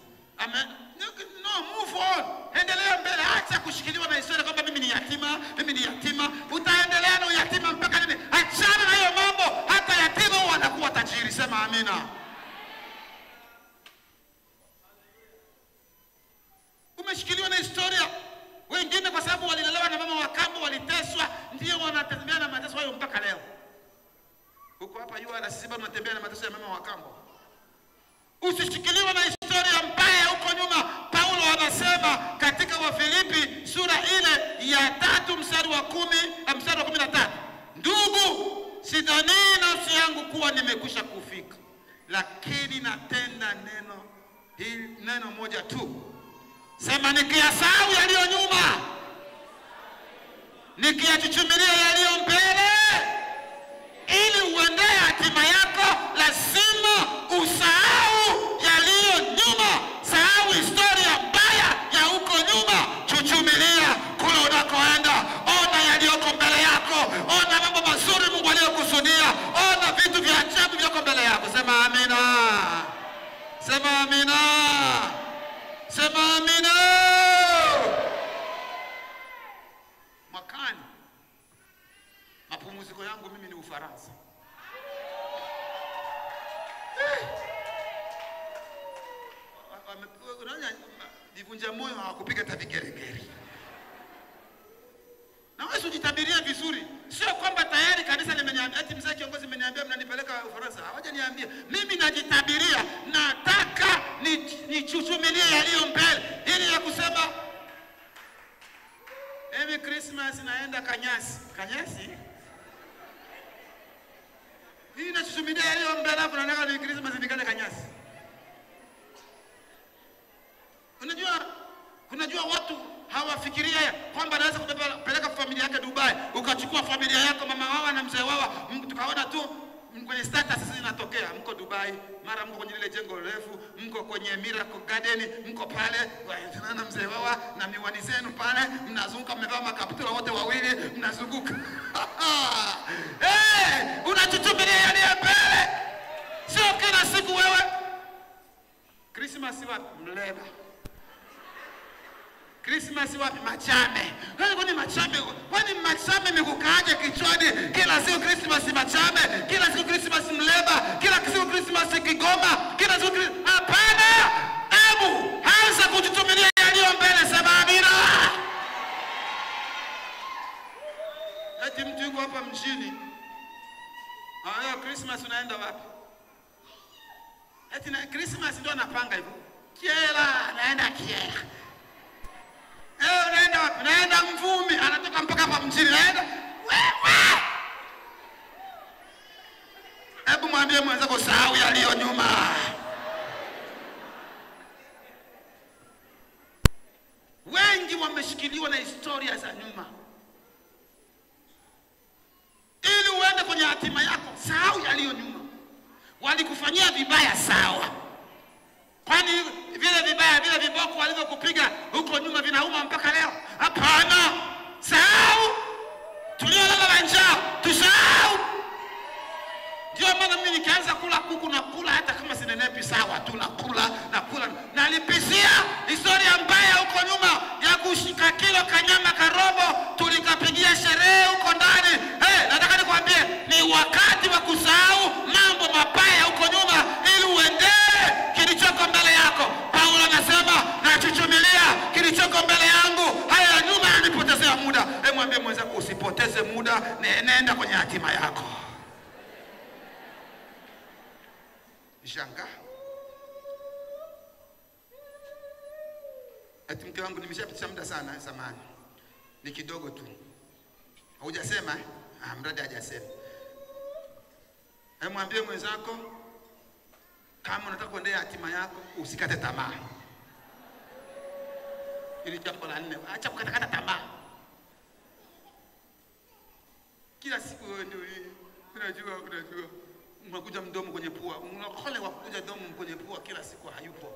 No, move on. Endelea mbele, acha kushikiliwa na historia kwamba mimi ni yatima, mimi ni yatima. Utaendelea na uyatima mpaka lini? Achana na hiyo mambo, hata yatima wanakuwa tajiri. Sema amina. Umeshikiliwa na historia. Wengine kwa sababu walilelewa na mama wa kambo, waliteswa, ndio wanatembea na mateso hayo mpaka leo. Huko hapa URC bado unatembea na mateso ya mama wa kambo. Usishikiliwe na historia mbaya huko nyuma. Paulo anasema katika Wafilipi sura ile ya 3 mstari wa 13, ndugu, sidhani nafsi yangu kuwa nimekwisha kufika, lakini natenda neno moja tu. Sema nikiyasahau yaliyo nyuma, nikiyachuchumilia yaliyo mbele, ili uendee hatima yako, lazima usahau yaliyo nyuma. Sahau historia mbaya ya huko nyuma, chuchumilia kule unakoenda. Ona yaliyoko mbele yako, ona mambo mazuri Mungu aliyokusudia, ona vitu vya ajabu vyako mbele yako. Sema amina. Sema amina. Sema amina. Mwakani mapumziko yangu mimi ni Ufaransa. Vivunja moyo hawakupiga hata vigeregere. mnanipeleka Ufaransa. Hawaje niambie. Mimi najitabiria, nataka nichuchumilie yaliyo mbele. Ili ya kusema Emi Christmas naenda Kanyasi. Kanyasi? Hii nachuchumilia yaliyo mbele hapo nataka ni Christmas nikaende Kanyasi. Unajua watu hawafikiria kwamba anaweza kupeleka familia yake Dubai, ukachukua familia yako mama wao na mzee wao, tukaona tu kwenye status zinatokea mko Dubai, mara mko kwenye ile jengo refu, mko kwenye Miracle Garden, mko pale na mzee wao na miwani zenu pale, mnazunguka mmevaa makaptula wote wawili, mnazunguka. Unachuchumilia yale mbele. Sio kila siku wewe. Christmas wapi? Mleba. Christmas wapi? Machame. Kwani Machame? Kwani Machame mikukaaje kichwani? Kila siku Christmas Machame, kila siku Christmas Mleba, kila siku Christmas Kigoma, kila siku hapana. Hebu anza kututumilia yaliyo mbele, sema amina. Eti mtu yuko hapa mjini. Christmas unaenda wapi? Eti na Christmas ndio anapanga hivyo. Kiela, naenda Kiela. Unaenda wapi? Naenda Mvumi. Anatoka mpaka hapa mjini. Naenda. Hebu mwambie mwenzako sahau yaliyo nyuma. Wengi wameshikiliwa na historia za nyuma. Ili uende kwenye hatima yako, sahau yaliyo nyuma. Walikufanyia vibaya, sawa. Kwani vile vibaya, vile viboko walivyokupiga huko nyuma vinauma mpaka leo? Hapana. Sahau. Tuliolala njaa, tusahau. Ndio maana mimi nikianza kula kuku na kula hata kama sinenepi sawa tu nakula. Nalipisia historia mbaya huko nyuma ya kushika kilo kanyama karobo tulikapigia sherehe huko ndani. Nataka nikwambie ni wakati wa kusahau mambo mabaya huko nyuma ili uendee kilichoko mbele yako. Paulo anasema nachuchumilia kilichoko mbele yangu, haya nyuma yanipotezea muda. Mwambie mwenzako usipoteze muda, nenda kwenye hatima yako. Shanga. Ati mke wangu nimeshapitisha muda sana zamani. Ni kidogo tu. Hujasema? Mradi hajasema. Mwambie mwenzako kama unataka kuendea hatima yako usikate tamaa. Ili jambo la 4, acha kukata tamaa. Kila siku wewe ndio unajua unakuja mdomo kwenye pua. Unakole wa kuja mdomo kwenye pua kila siku hayupo.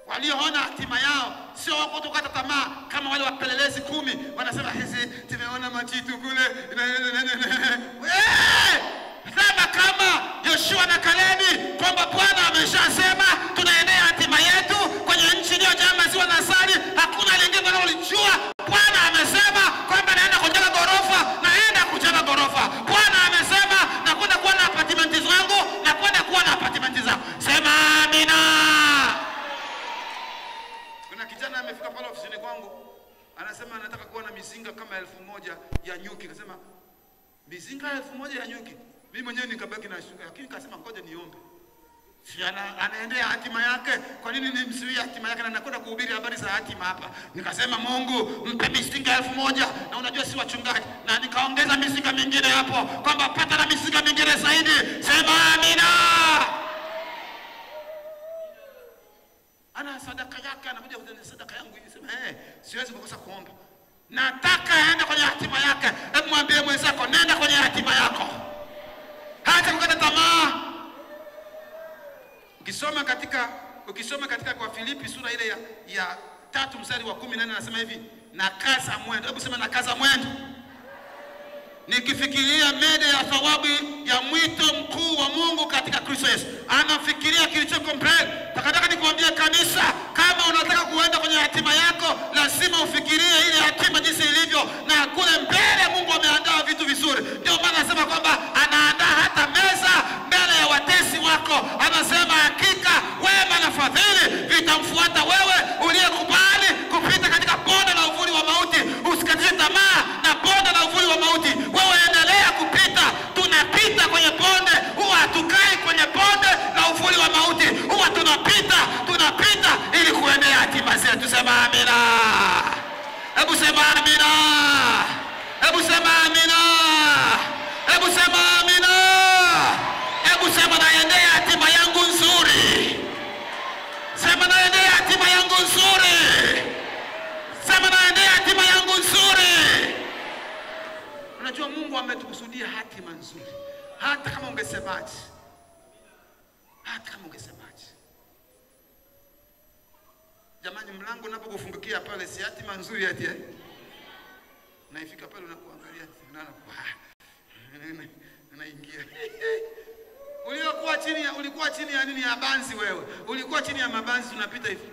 Walioona hatima yao sio wako tukata tamaa kama wale wapelelezi 10 wanasema hizi tumeona majitu kule. Sema kama Yoshua na Kalebi kwamba Bwana ameshasema tunaendea hatima yetu kwenye nchi iliyojaa maziwa na asali. Hakuna lingine analolijua. Bwana amesema kwamba naenda kujenga gorofa, naenda kujenga gorofa. Bwana amesema nakwenda kuwa na apartment zangu, nakwenda kuwa na apartment zangu. Sema amina. Kuna kijana amefika pale ofisini kwangu, anasema anataka kuwa na mizinga kama 1000 ya nyuki. Akasema mizinga 1000 ya nyuki. Mimi mwenyewe nikabaki na shuka, lakini nikasema ngoja niombe. Si anaendea hatima yake, kwa nini nimsiwie hatima yake na nakwenda kuhubiri habari za hatima hapa? Nikasema Mungu mpe mizinga 1000, na unajua si wachungaji, na nikaongeza mizinga mingine hapo kwamba pata na mizinga mingine zaidi. Sema amina. Ana sadaka yake, anakuja kwenye sadaka yangu hivi, sema siwezi kukosa kuomba. Nataka aende kwenye hatima yake. Hebu mwambie mwenzako nenda kwenye hatima yako. Hata kukata tamaa. Ukisoma katika kwa Filipi sura ile ya 3 mstari wa 18 anasema hivi, nakaza mwendo. Hebu sema nakaza mwendo. Nikifikiria mede ya thawabu ya mwito mkuu wa Mungu katika Kristo Yesu. Anafikiria kilichoko mbele. Nataka nikwambie kanisa, kama unataka kuenda kwenye hatima yako, lazima ufikirie ile hatima jinsi ilivyo, na kule mbele Mungu ameandaa vitu vizuri. Ndio maana anasema kwamba anaandaa hata meza mbele ya watesi wako. Anasema hakika wema na fadhili vitamfuata wewe uliyekubali kupita katika bonde la uvuli wa mauti. Usikate tamaa na bonde la uvuli wa mauti. Wewe endelea sema amina. Hebu sema amina. Hebu sema amina. Hebu sema naendea hatima yangu nzuri. Sema naendea hatima yangu nzuri. Sema naendea hatima yangu nzuri. Unajua Mungu ametukusudia hatima nzuri. Hata kama ungesemaje. Hata kama ungesemaje. Jamani, mlango unapokufungukia pale si hatima nzuri ati naifika pale unakuangalia unaingia. Ulikuwa chini ya nini ya banzi wewe? Ulikuwa chini ya mabanzi unapita hivi.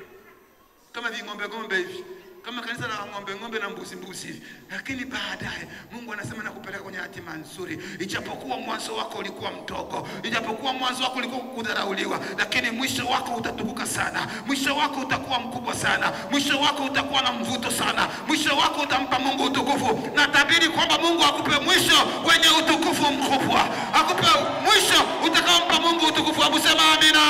Kama ng'ombe hivi. Kama kanisa la ng'ombe na mbuzi hivi. Lakini baadaye Mungu anasema nakupeleka kwenye hatima nzuri. Ijapokuwa mwanzo wako ulikuwa mdogo, ijapokuwa mwanzo wako ulikuwa kudharauliwa, lakini mwisho wako utatukuka sana. Mwisho wako utakuwa mkubwa sana. Mwisho wako utakuwa na mvuto sana. Mwisho wako utampa Mungu utukufu. Natabiri kwamba Mungu akupe mwisho wenye utukufu mkubwa. Akupe mwisho utakaompa Mungu utukufu. Hebu sema amina.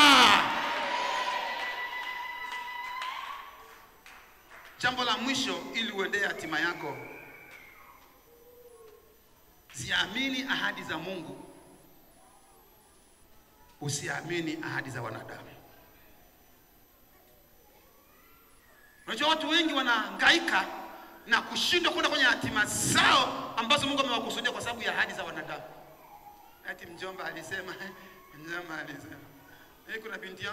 Jambo la mwisho ili uendee hatima yako. Ziamini ahadi za Mungu. Usiamini ahadi za wanadamu. Unajua watu wengi wanahangaika na kushindwa kwenda kwenye hatima zao ambazo Mungu amewakusudia kwa sababu ya ahadi za wanadamu. Ati mjomba alisema, kuna binti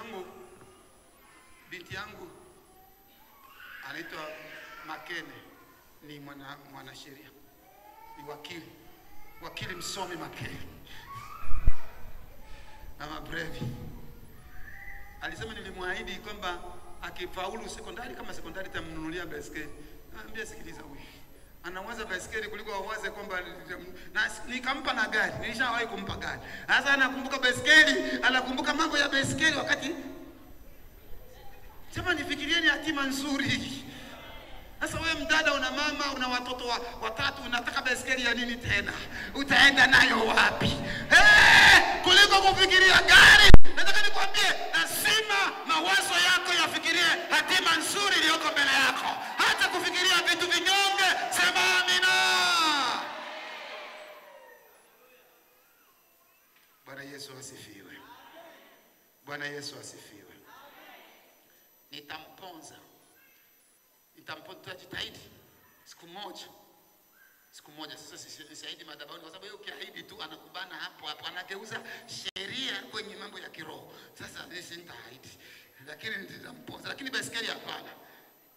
yangu anaitwa Makene, ni mwanasheria, ni wakili msomi Makene. Ama Brevi. Alisema nilimwahidi kwamba akifaulu sekondari kama sekondari tamnunulia baiskeli. Naambia sikiliza huyu. Anawaza baiskeli kuliko awaze kwamba nikampa na gari. Nilishawahi kumpa gari. Sasa anakumbuka baiskeli, anakumbuka mambo ya baiskeli wakati sema nifikirieni hatima nzuri. Sasa wewe mdada una mama, una watoto watatu, unataka baiskeli ya nini tena? Utaenda nayo wapi? Kuliko kufikiria gari. Nataka nikwambie, lazima mawazo yako yafikirie hatima nzuri iliyoko mbele yako. Hata kufikiria vitu vinyonge, sema amina. Bwana Yesu asifiwe. Bwana Yesu asifiwe. Nitamponza. Tutajitahidi siku moja sasa sisaidi madhabahuni kwa sababu yeye ukiahidi tu anakubana hapo anageuza sheria kwenye mambo ya kiroho. Sasa sisi nitaahidi lakini nitamponza, lakini baiskeli hapana.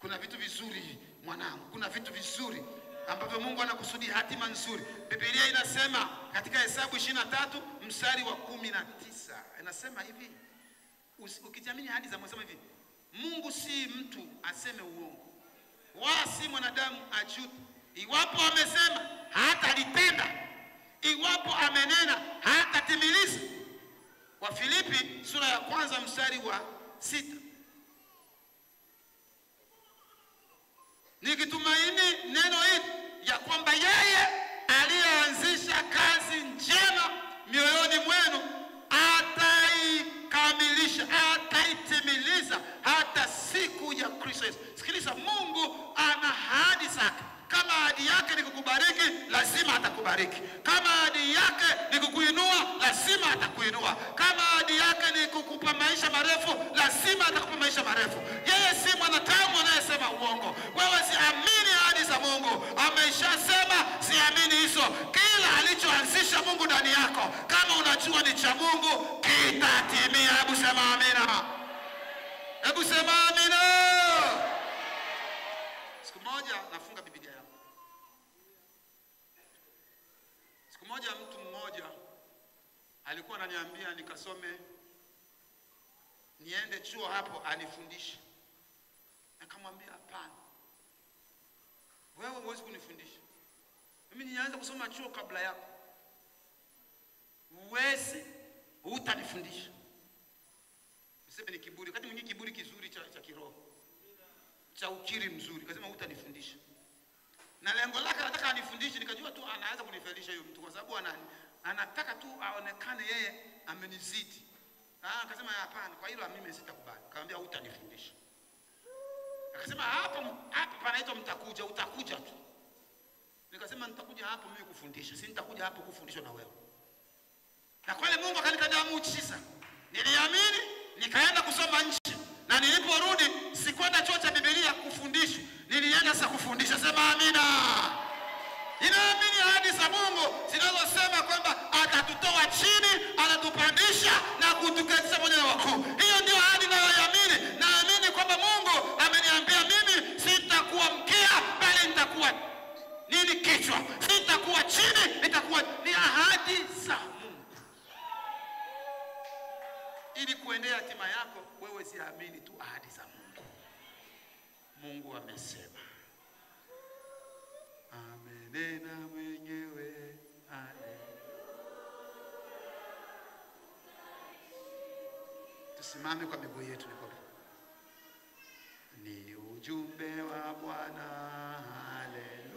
Kuna vitu vizuri mwanangu, kuna vitu vizuri ambavyo Mungu anakusudia hatima nzuri. Biblia inasema katika Hesabu 23 mstari wa 19 inasema hivi, ukijiamini ahadi za Mungu, sema hivi, Mungu si mtu aseme uongo, wala si mwanadamu ajute. Iwapo amesema hata litenda, iwapo amenena hata timiliza. Wafilipi sura ya 1 mstari wa 6. Nikitumaini neno hili ya kwamba yeye aliyeanzisha kazi njema mioyoni mwenu ataikamilisha, ataitimiliza hata siku ya Kristo Yesu. Sikiliza, Mungu ana ahadi zake. Kama ahadi yake ni kukubariki, lazima atakubariki. Kama ahadi yake ni kukuinua, lazima atakuinua. Kama ahadi yake ni kukupa maisha marefu, lazima atakupa maisha marefu. Yeye si mwanadamu anayesema uongo. Wewe siamini ahadi za Mungu. Ameishasema, siamini hizo. Kila alichoanzisha Mungu ndani yako, kama unajua ni cha Mungu, kitatimia. Hebu sema amina. Hebu sema amina. Siku moja nafunga Biblia yangu. Siku moja mtu mmoja alikuwa ananiambia nikasome, niende chuo hapo anifundishe. Nikamwambia hapana. Wewe huwezi kunifundisha. Mimi nianza kusoma chuo kabla yako. Huwezi, hutanifundisha. Useme ni kiburi, wakati mwingine kiburi kizuri cha kiroho. Cha ukiri mzuri, kasema hutanifundisha. Na lengo lake anataka anifundishe, nikajua tu anaanza kunifelisha huyo mtu kwa sababu anataka tu aonekane yeye amenizidi. Akasema hapana, kwa hilo mimi sitakubali. Akamwambia hutanifundisha. Akasema hapa panaitwa mtakuja, utakuja tu. Nikasema nitakuja hapo mimi kufundisha, si nitakuja hapo kufundishwa na wewe. Na kweli Mungu akanitendea muujiza. Niliamini, nikaenda kusoma nje. Na niliporudi sikwenda chuo cha Biblia kufundisha. Nilienda sasa kufundisha. Sema amina. Ninaamini ahadi za Mungu zinazosema kwamba atatutoa chini, atatupandisha na kutuketisha pamoja na wakuu. Hiyo ndio ahadi ninayoamini. Naamini kwamba Mungu ameniambia mimi sitakuwa mkia bali nitakuwa kichwa. Sitakuwa chini, nitakuwa. Ni ahadi za Mungu. Ili kuendea hatima yako, wewe siamini tu ahadi za Mungu. Mungu amesema. Amenena mwenyewe. Tusimame kwa miguu yetu niko. Ni ujumbe wa Bwana. Haleluya.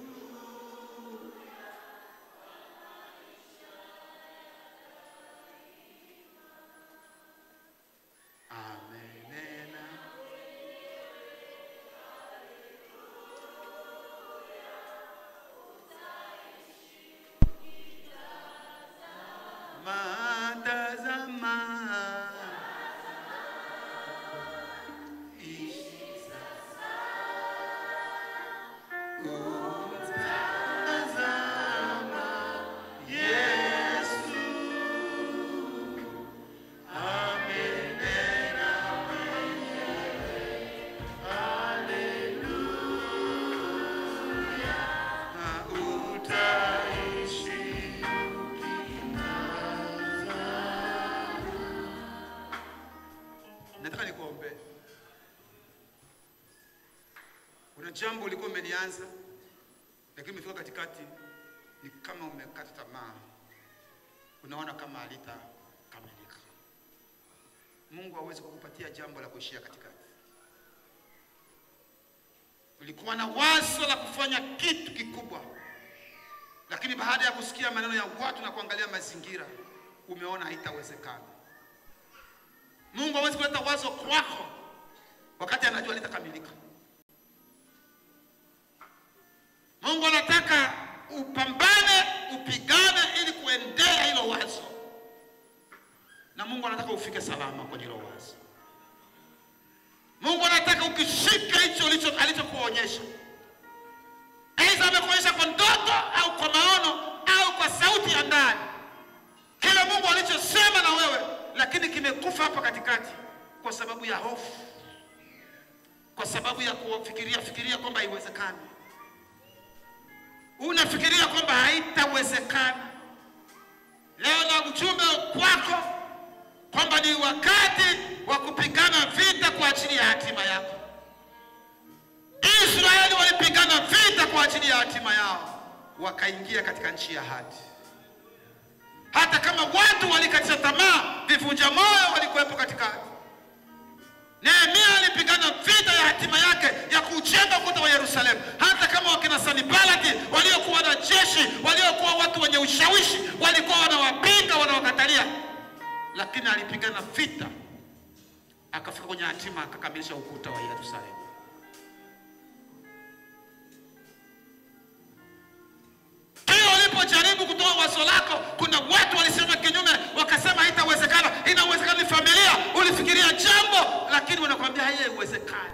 Amenena. Matazama. Jambo liko umelianza lakini umefika katikati ni kama umekata tamaa. Unaona kama halitakamilika. Mungu hawezi kukupatia jambo la kuishia katikati. Ulikuwa na wazo la kufanya kitu kikubwa, lakini baada ya kusikia maneno ya watu na kuangalia mazingira umeona haitawezekana. Mungu hawezi kuleta wazo kwako wakati anajua litakamilika. Mungu anataka upambane, upigane ili kuendea hilo wazo. Na Mungu anataka ufike salama kwenye hilo wazo. Mungu anataka ukishika hicho alichokuonyesha. Aidha amekuonyesha kwa ndoto au kwa maono au kwa sauti ya ndani. Kile Mungu alichosema na wewe lakini kimekufa hapa katikati kwa sababu ya hofu. Kwa sababu ya kufikiria kwamba haiwezekani. Unafikiria kwamba haitawezekana. Leo na ujumbe kwako kwamba ni wakati wa kupigana vita kwa ajili ya hatima yako. Israeli walipigana vita kwa ajili ya hatima yao, wakaingia katika nchi ya ahadi. Hata kama watu walikatisha tamaa, vivunja moyo walikuwepo katikati. Nehemia alipigana vita ya hatima yake ya kujenga ukuta wa Yerusalemu. Hata kama wakina Sanibalati waliokuwa na jeshi, waliokuwa watu wenye ushawishi, walikuwa wanawapinga, wanawakatalia, lakini alipigana vita akafika kwenye hatima, akakamilisha ukuta wa Yerusalemu. Kile ulipojaribu kutoa wazo lako, kuna watu walisema kinyume, wakasema haitawezekana. Inawezekana. Ni familia, ulifikiria jambo lakini wanakuambia haiwezekani.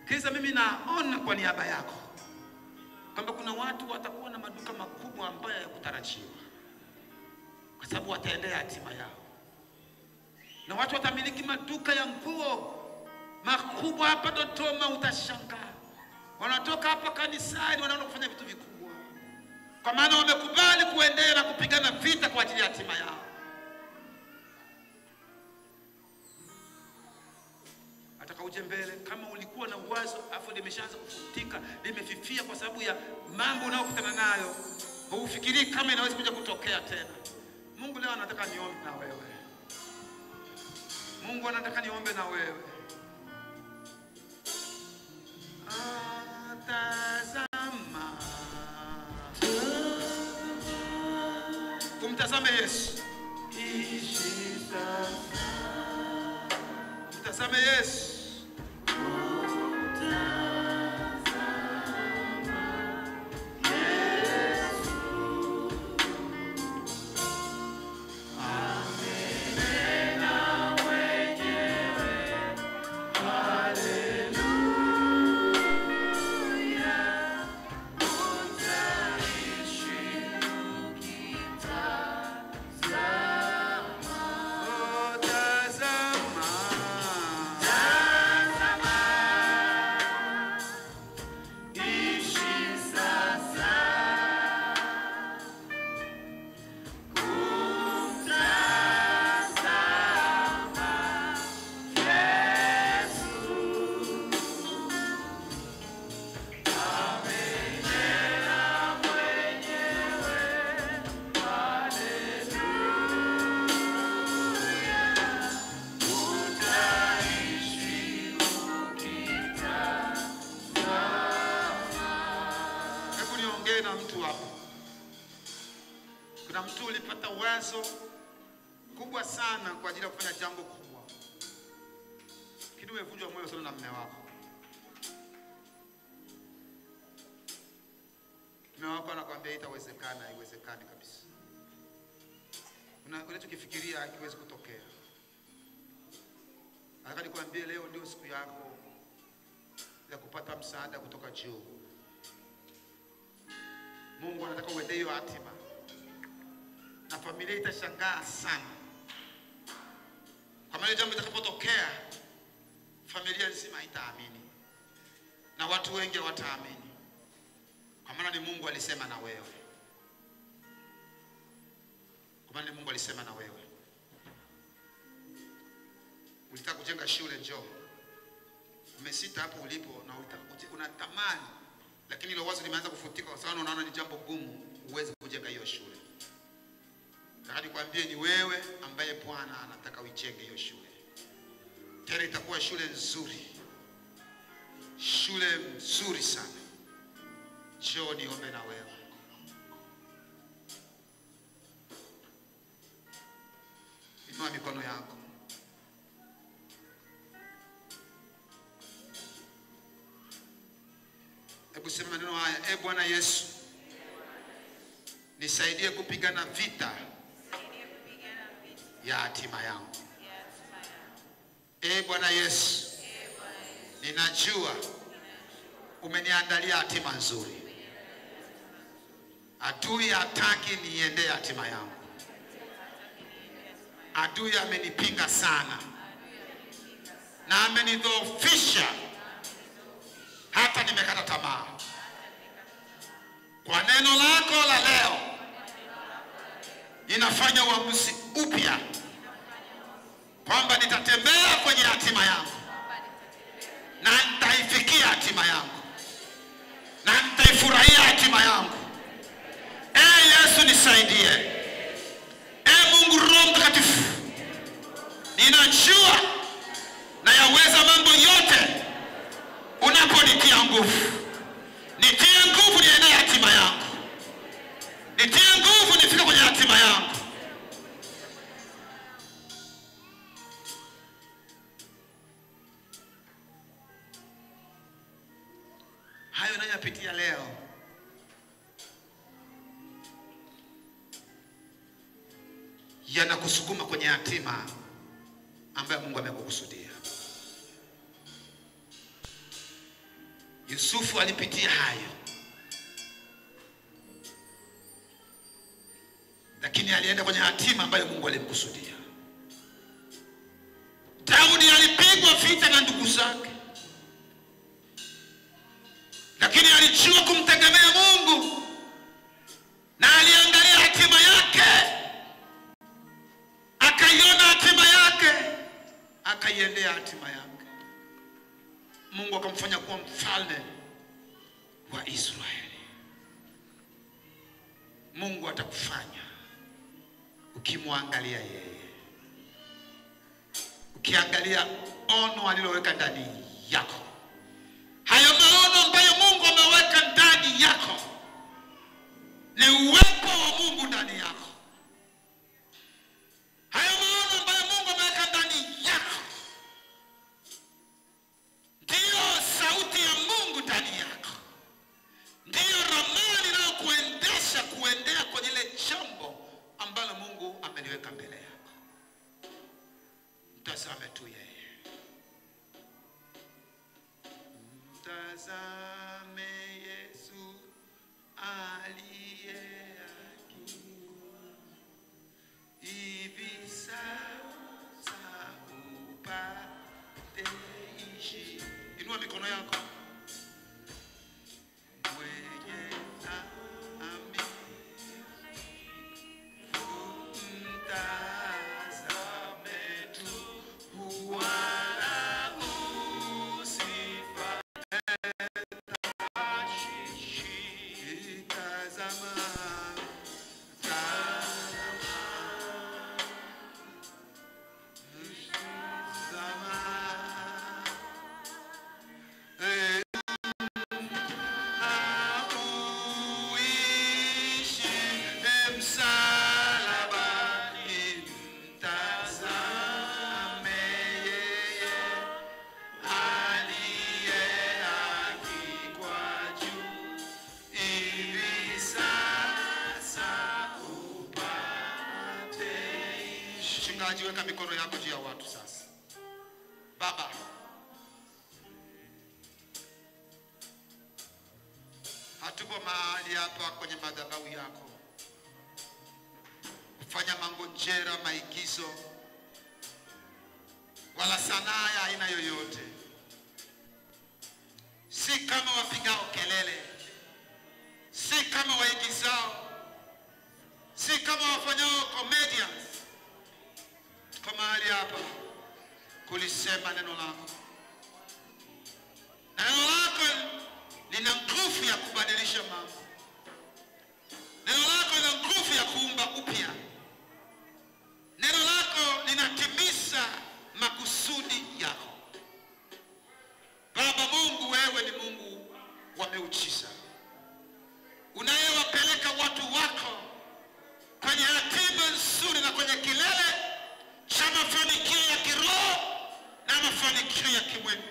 Kisa mimi naona kwa niaba yako kwamba kuna watu watakuwa na maduka makubwa ambayo hayakutarajiwa, kwa sababu wataendea hatima yao. Na watu watamiliki maduka ya nguo makubwa hapa Dodoma, utashangaa. Wanatoka hapa kanisani wanaona kufanya vitu vikubwa, kwa maana wamekubali kuendea na kupigana vita kwa ajili ya hatima yao. Ataka uje mbele kama ulikuwa na uwazo afu limeshaanza kufutika, limefifia kwa sababu ya mambo unayokutana nayo, hufikiri kama inaweza kuja kutokea tena. Mungu leo anataka niombe na wewe. Mungu anataka niombe na wewe. Tazama. Kumtazame Yesu. Mtazame Yesu. mtu ulipata wazo kubwa sana kwa ajili ya kufanya jambo kubwa, lakini umevunjwa moyo sana na mume wako. Mume wako anakuambia itawezekana, haiwezekani kabisa. Unachokifikiria hakiwezi kutokea. Nataka nikwambie leo ndio siku yako ya kupata msaada kutoka juu. Mungu anataka uende hiyo hatima. Na familia itashangaa sana. Kwa maana jambo litakapotokea, familia nzima itaamini. Na watu wengi wataamini. Kwa maana ni Mungu alisema na wewe. Kwa maana ni Mungu alisema na wewe. Ulitaka kujenga shule, njoo. Umesita hapo ulipo na unatamani, lakini ile wazo limeanza kufutika kwa sababu unaona ni jambo gumu uweze kujenga hiyo shule. Nataka nikwambie ni wewe ambaye Bwana anataka uijenge hiyo shule. Tena itakuwa shule nzuri. Shule nzuri sana. Njoo niombe na wewe. Inua mikono yako. Hebu sema maneno haya. Bwana Yesu, nisaidie kupigana vita ya hatima yangu. Bwana Yesu, ninajua umeniandalia hatima nzuri. Adui hataki niende hatima yangu. Adui amenipinga sana na amenidhoofisha hata nimekata tamaa. Kwa neno lako la leo, ninafanya uamuzi upya kwamba nitatembea kwenye hatima yangu na nitaifikia hatima yangu na nitaifurahia hatima yangu. Yesu nisaidie. Mungu Roho Mtakatifu, ninajua na yaweza mambo yote unaponitia nguvu. Nitie nguvu niende hatima yangu. Nitie nguvu nifike kwenye hatima yangu. Hayo nayapitia leo yanakusukuma kwenye hatima ambayo Mungu amekukusudia. Yusufu alipitia hayo, lakini alienda kwenye hatima ambayo Mungu alimkusudia. Daudi alipigwa vita na ndugu zake, lakini alijua kumtegemea Mungu na aliangalia hatima yake. Akaiona hatima yake, akaiendea hatima yake. Mungu akamfanya kuwa mfalme wa Israeli. Mungu atakufanya ukimwangalia yeye. Ukiangalia ono aliloweka ndani yako. Hayo maono ambayo Mungu ameweka ndani yako ni uwepo wa Mungu ndani yako. Hayo maono ambayo Mungu ameweka ndani yako ndiyo sauti ya Mungu ndani yako. Ndiyo ramani inayokuendesha kuendea kwenye ile jambo ambalo Mungu ameliweka mbele yako. Mtazame tu yeye. Mtazame Yesu aliye haki. Hivi sasa upate ishi. Inua mikono yako. Mwenye dhambi mtazame tu, wala usifanye tashishi. Tazama, mchungaji, weka mikono yako juu ya watu sasa. Baba, hatupo mahali hapa kwenye madhabahu yako kufanya mangonjera, maigizo wala sanaa ya aina yoyote. Si kama wapigao kelele, si kama waigizao, si kama wafanyao comedians. Kwa mahali hapa kulisema neno lako. Neno lako lina nguvu ya kubadilisha mambo. Neno lako lina nguvu ya kuumba upya. Neno lako linatimiza makusudi yako. Baba Mungu, wewe ni Mungu wa miujiza, unayewapeleka watu wako kwenye hatima nzuri na kwenye kilele cha mafanikio ya kiroho na mafanikio ya kimwili.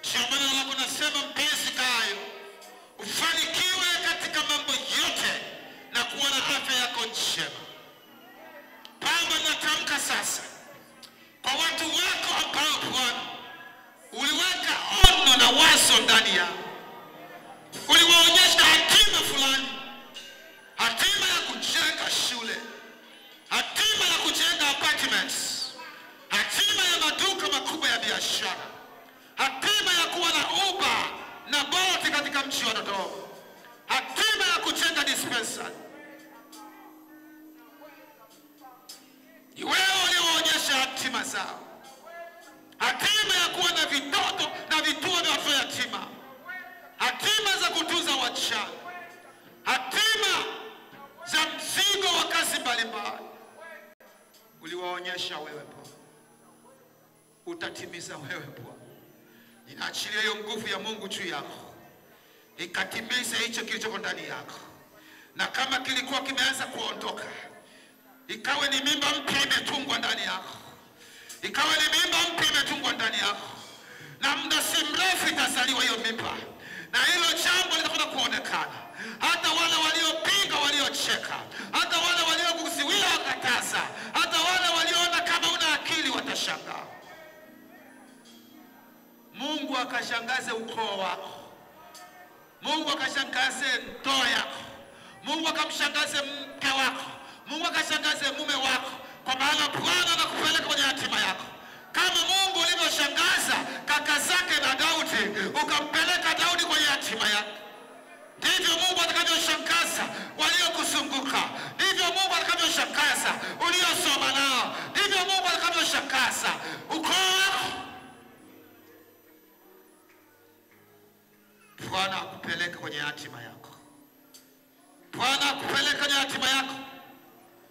Ndio maana lako nasema, mpenzi kayo, ufanikiwe katika mambo yote na kuwa na afya yako njema. Baba, natamka sasa kwa watu wako ambao Bwana uliweka ono na wazo ndani yao, uliwaonyesha hatima fulani, hatima ya kujenga shule, hatima ya kujenga apartments, hatima ya maduka makubwa ya biashara, hatima ya kuwa na Uber na Bolt katika mji wa Dodoma, hatima ya kujenga dispensary. Ni wewe ulioonyesha hatima zao, hatima ya kuwa na vitoto na vituo vya watoto yatima, hatima za kutunza wachana, hatima za mzigo wa kazi mbalimbali. Uliwaonyesha wewe Bwana, utatimiza wewe Bwana. Ninaachilia hiyo nguvu ya Mungu juu yako, ikatimize hicho kilichoko ndani yako. Na kama kilikuwa kimeanza kuondoka, ikawe ni mimba mpya imetungwa ndani yako, ikawe ni mimba mpya imetungwa ndani yako, na muda si mrefu itazaliwa hiyo mimba, na hilo jambo litakwenda kuonekana. Hata wale waliopinga, waliocheka, hata wale waliokuziwia wakataza, hata wale waliona kama una akili watashangaa. Mungu akashangaze ukoo wako, Mungu akashangaze ndoa yako, Mungu akamshangaze mke wako, Mungu akashangaze mume wako, kwa maana Bwana anakupeleka kwenye hatima yako. Kama Mungu ulivyoshangaza kaka zake na Daudi, ukampeleka Daudi kwenye hatima yako, ndivyo Mungu atakavyoshangaza waliokuzunguka, ndivyo Mungu atakavyoshangaza uliosoma nao, ndivyo Mungu atakavyoshangaza ukoo wako. Bwana akupeleka kwenye hatima yako, Bwana akupeleka kwenye hatima yako.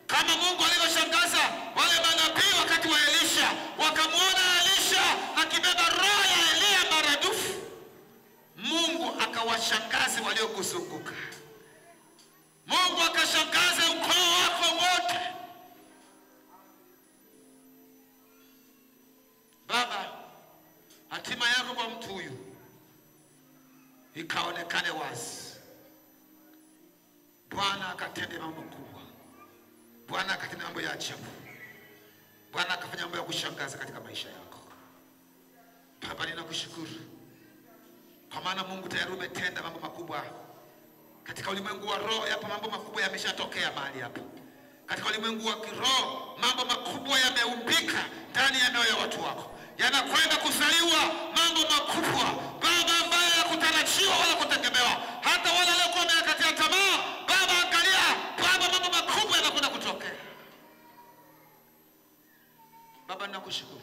Kama Mungu alivyoshangaza wale manabii wakati wa Elisha, wakamwona Elisha akibeba roho ya Elia maradufu, Mungu akawashangaza waliokuzunguka. Mungu akashangaza ukoo wako wote. Baba, hatima yako kwa mtu huyu ikaonekane wazi. Bwana akatende mambo makubwa, Bwana akatende mambo ya ajabu, Bwana akafanya mambo ya kushangaza katika maisha yako. Baba, ninakushukuru kwa maana Mungu tayari umetenda mambo makubwa katika ulimwengu wa roho. Yapo mambo makubwa yameshatokea mahali hapa. Katika ulimwengu wa kiroho mambo makubwa yameumbika ndani ya mioyo ya watu wako. Yanakwenda kuzaliwa mambo makubwa Baba, ambayo hakutarajiwa wala kutegemewa. Hata wale waliokuwa wamekatia tamaa, Baba, angalia Baba, mambo makubwa yanakwenda kutokea. Baba, ninakushukuru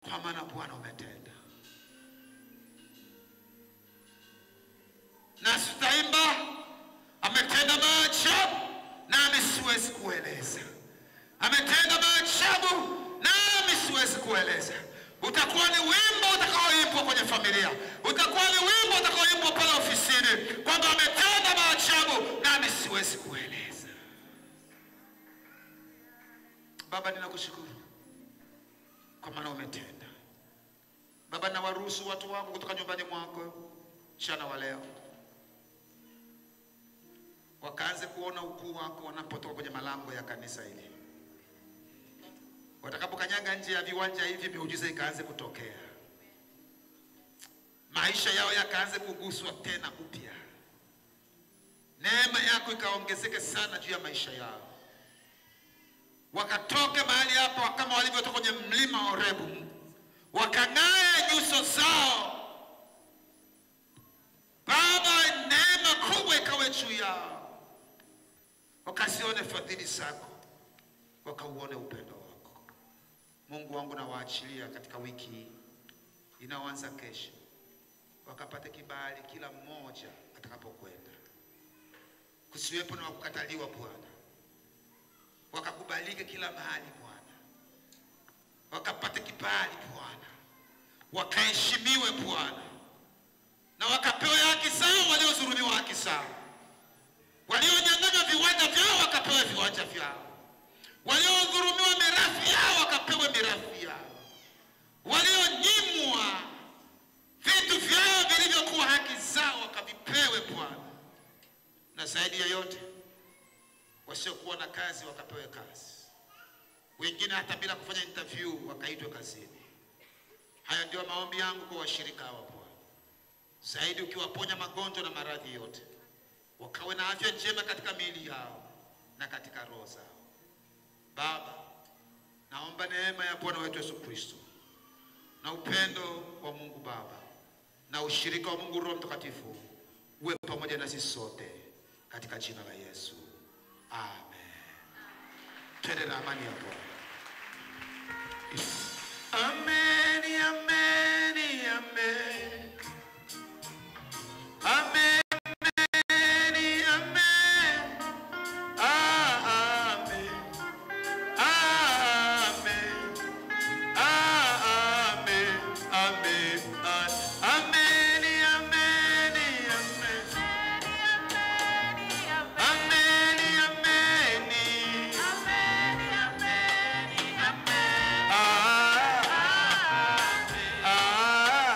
kwa maana Bwana umetenda. Na sitaimba ametenda maajabu nami siwezi kueleza. Ametenda maajabu nami siwezi kueleza. Utakuwa ni wimbo utakaoimbwa kwenye familia, utakuwa ni wimbo utakaoimbwa pale ofisini, kwamba ametenda maajabu nami siwezi kueleza. Baba, ninakushukuru kwa maana umetenda. Baba, na waruhusu watu wako kutoka nyumbani mwako mchana wa leo, wakaanze kuona ukuu wako wanapotoka kwenye malango ya kanisa hili. Watakapokanyaga nje ya viwanja hivi, miujiza ikaanze kutokea, maisha yao yakaanze kuguswa tena upya, neema yako ikaongezeke sana juu ya maisha yao, wakatoke mahali hapa kama walivyotoka kwenye mlima Horebu, wakang'ae nyuso zao. Baba, neema kubwa ikawe juu yao, wakasione fadhili zako, wakauone upendo wako. Mungu wangu, na waachilia katika wiki inaoanza kesho, wakapate kibali kila mmoja atakapokwenda, kusiwepo na wakukataliwa Bwana, wakakubalike kila mahali Bwana, wakapate kibali Bwana, wakaheshimiwe Bwana, na wakapewe haki zao waliodhulumiwa haki zao, walionyang'anywa viwanja vyao wakapewe viwanja vyao, waliodhulumiwa mirathi yao wakapewe mirathi yao, walionyimwa vitu vyao vilivyokuwa haki zao wakavipewe Bwana, na zaidi ya yote wasiokuwa na kazi wakapewe kazi, wengine hata bila kufanya interview wakaitwe kazini. Haya ndio maombi yangu kwa washirika hawa Bwana, zaidi ukiwaponya magonjwa na maradhi yote, wakawe na afya njema katika miili yao na katika roho zao. Baba, naomba neema ya Bwana wetu Yesu Kristo na upendo wa Mungu Baba na ushirika wa Mungu Roho Mtakatifu uwe pamoja na sisi sote katika jina la Yesu. Amen. Twende na amani ya Bwana.